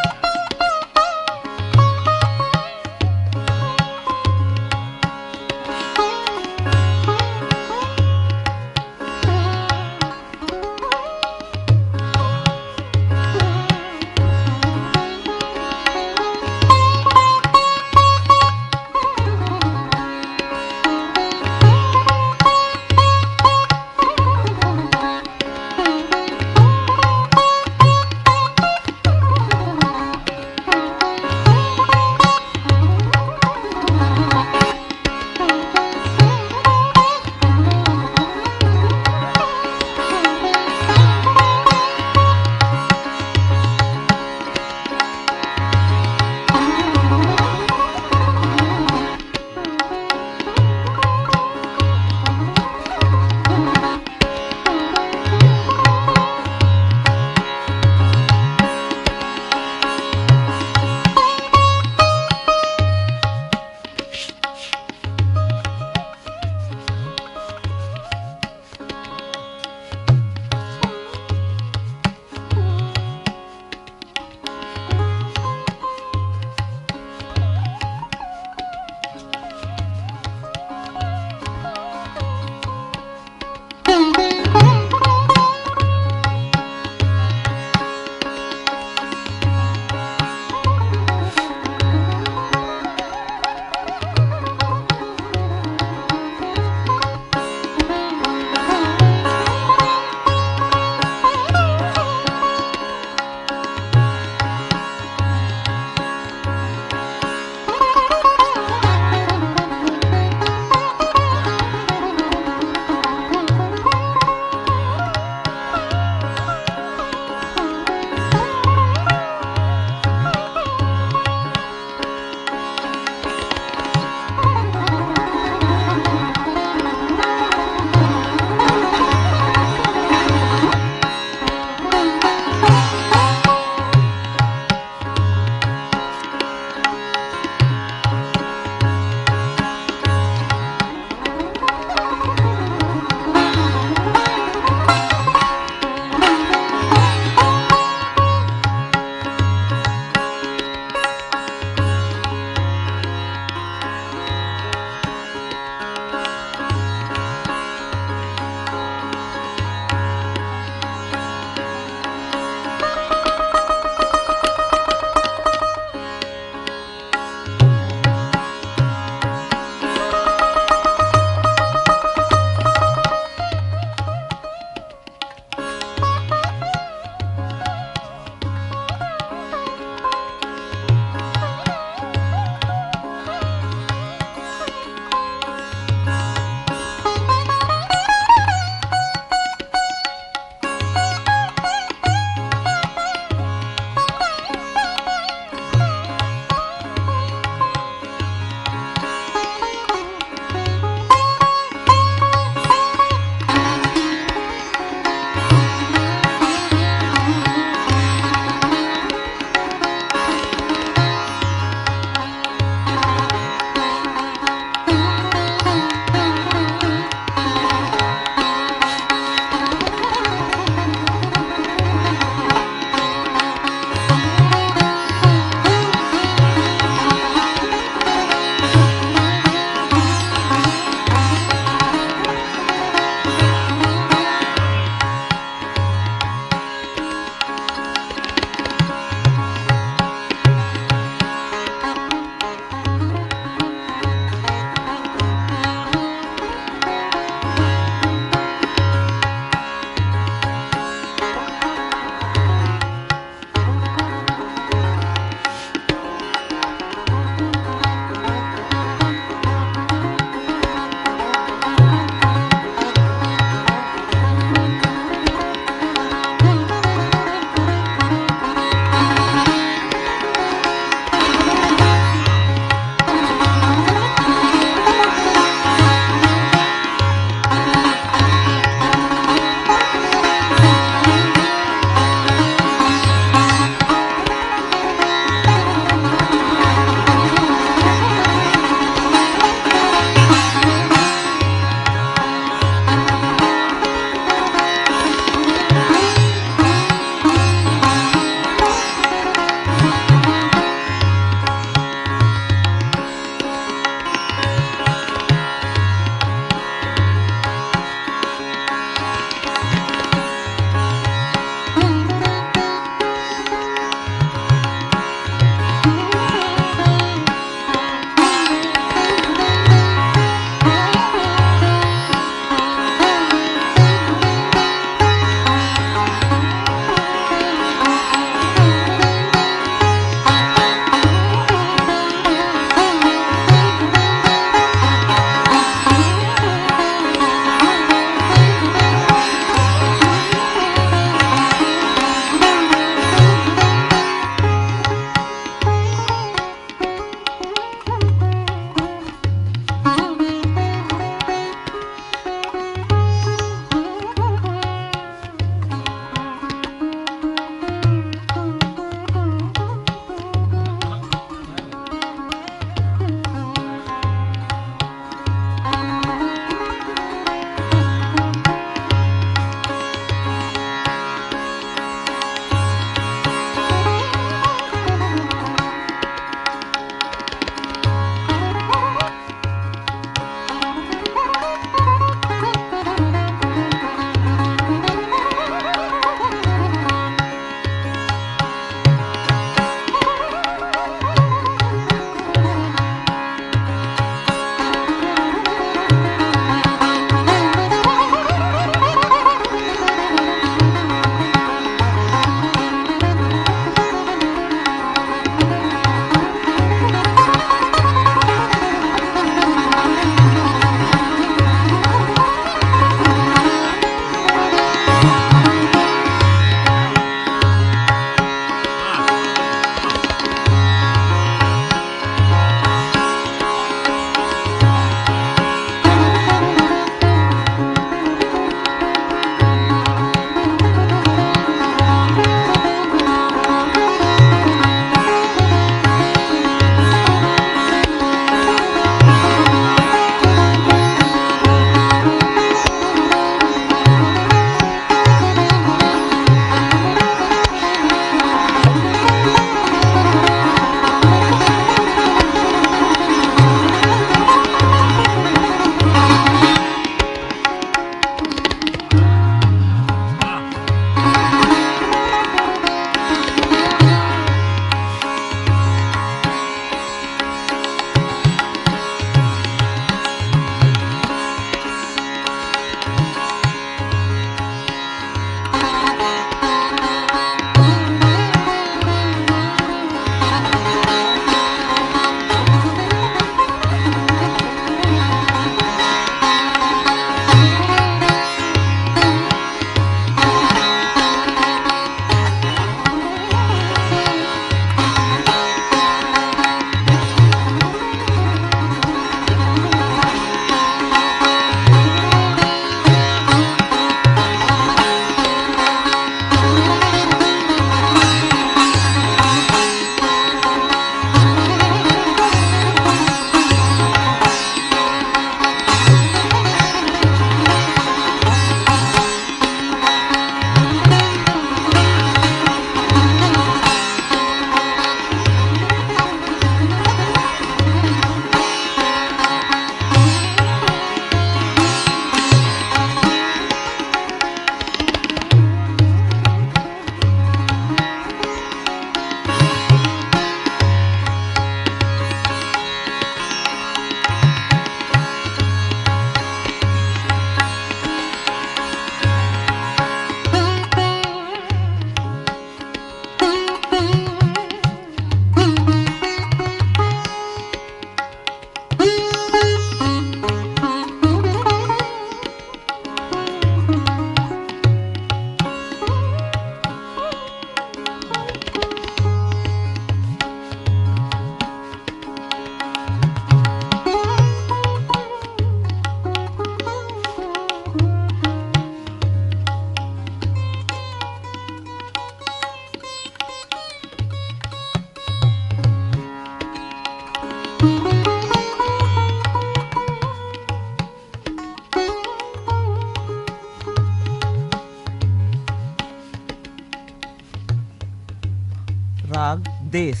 Speaker 6: राग देश,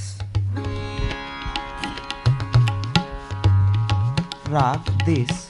Speaker 6: राग देश,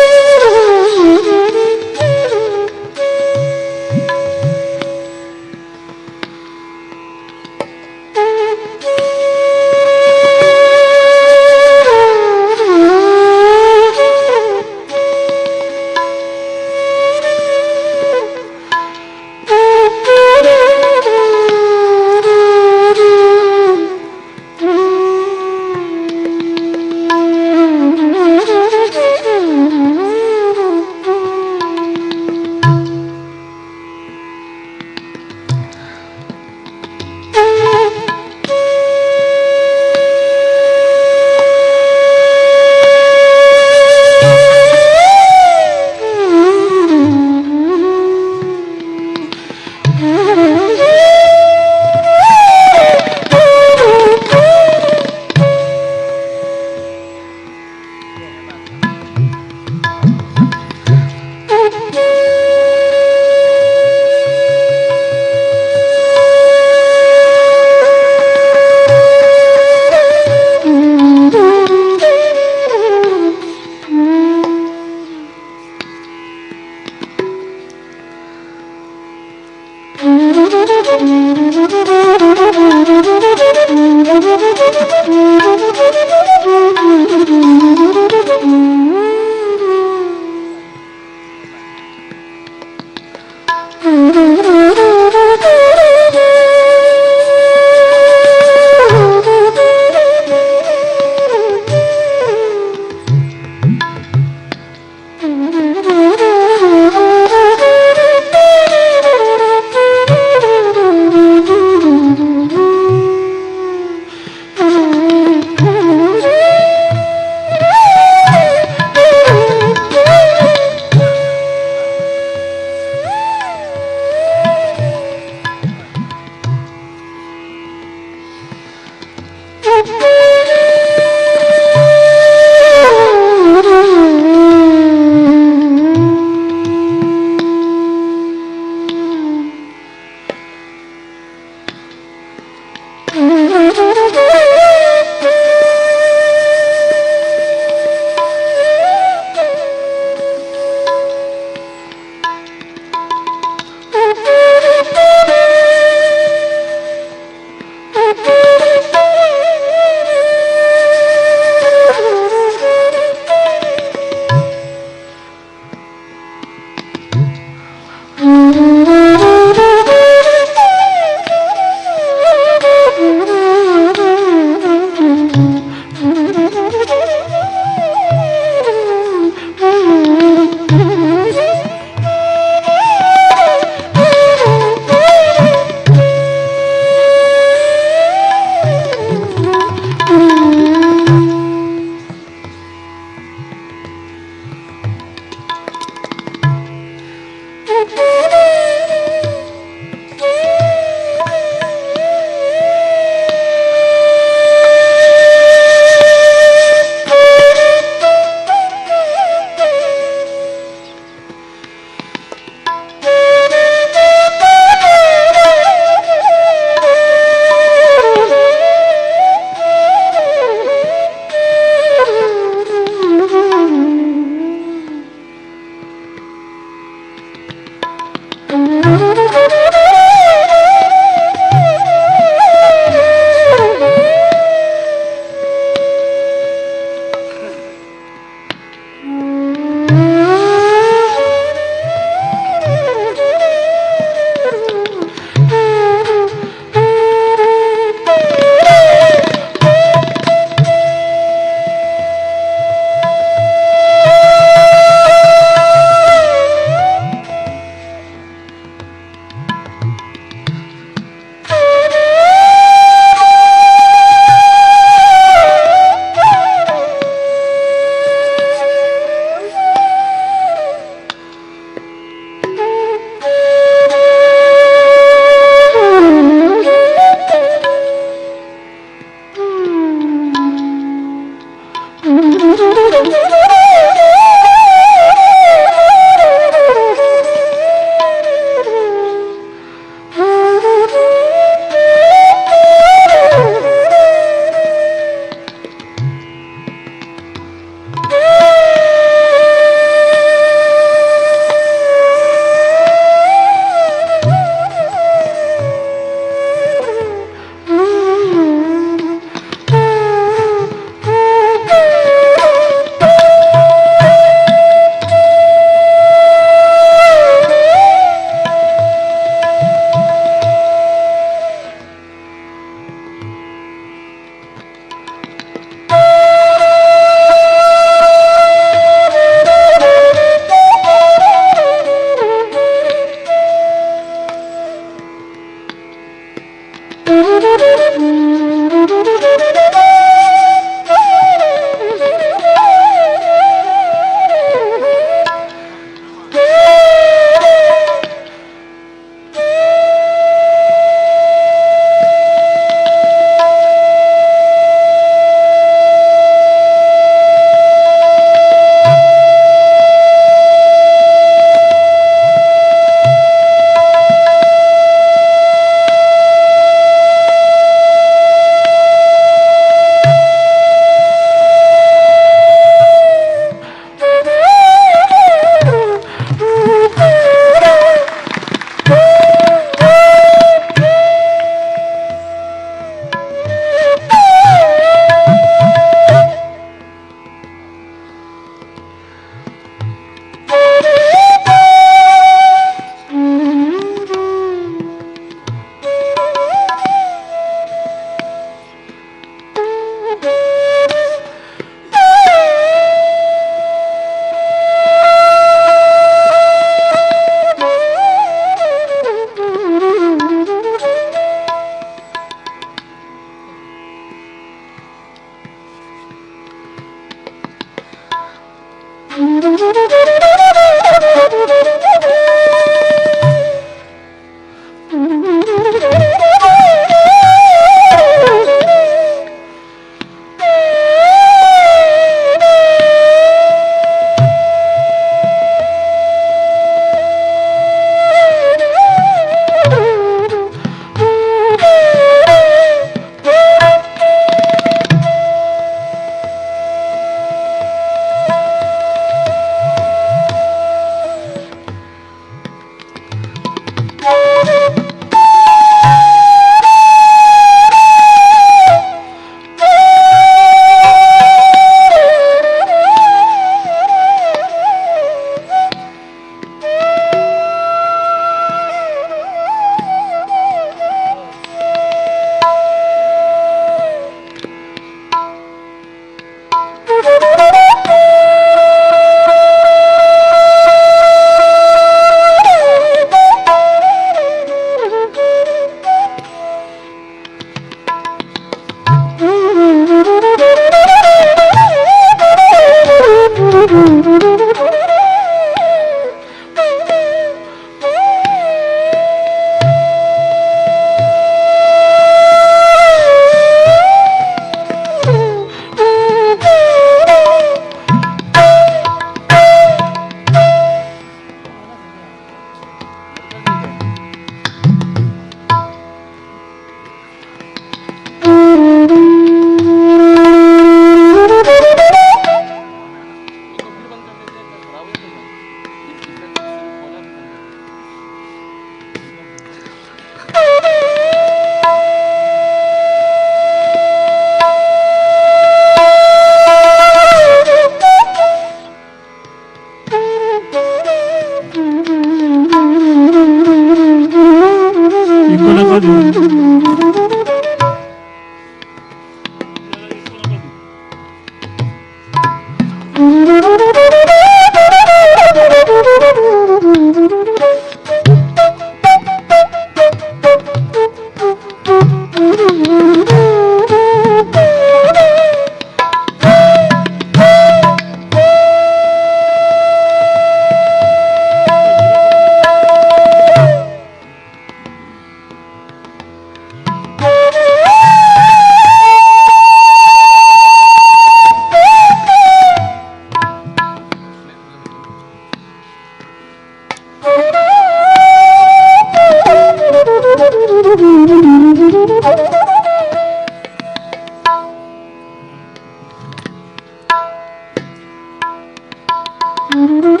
Speaker 7: Thank you.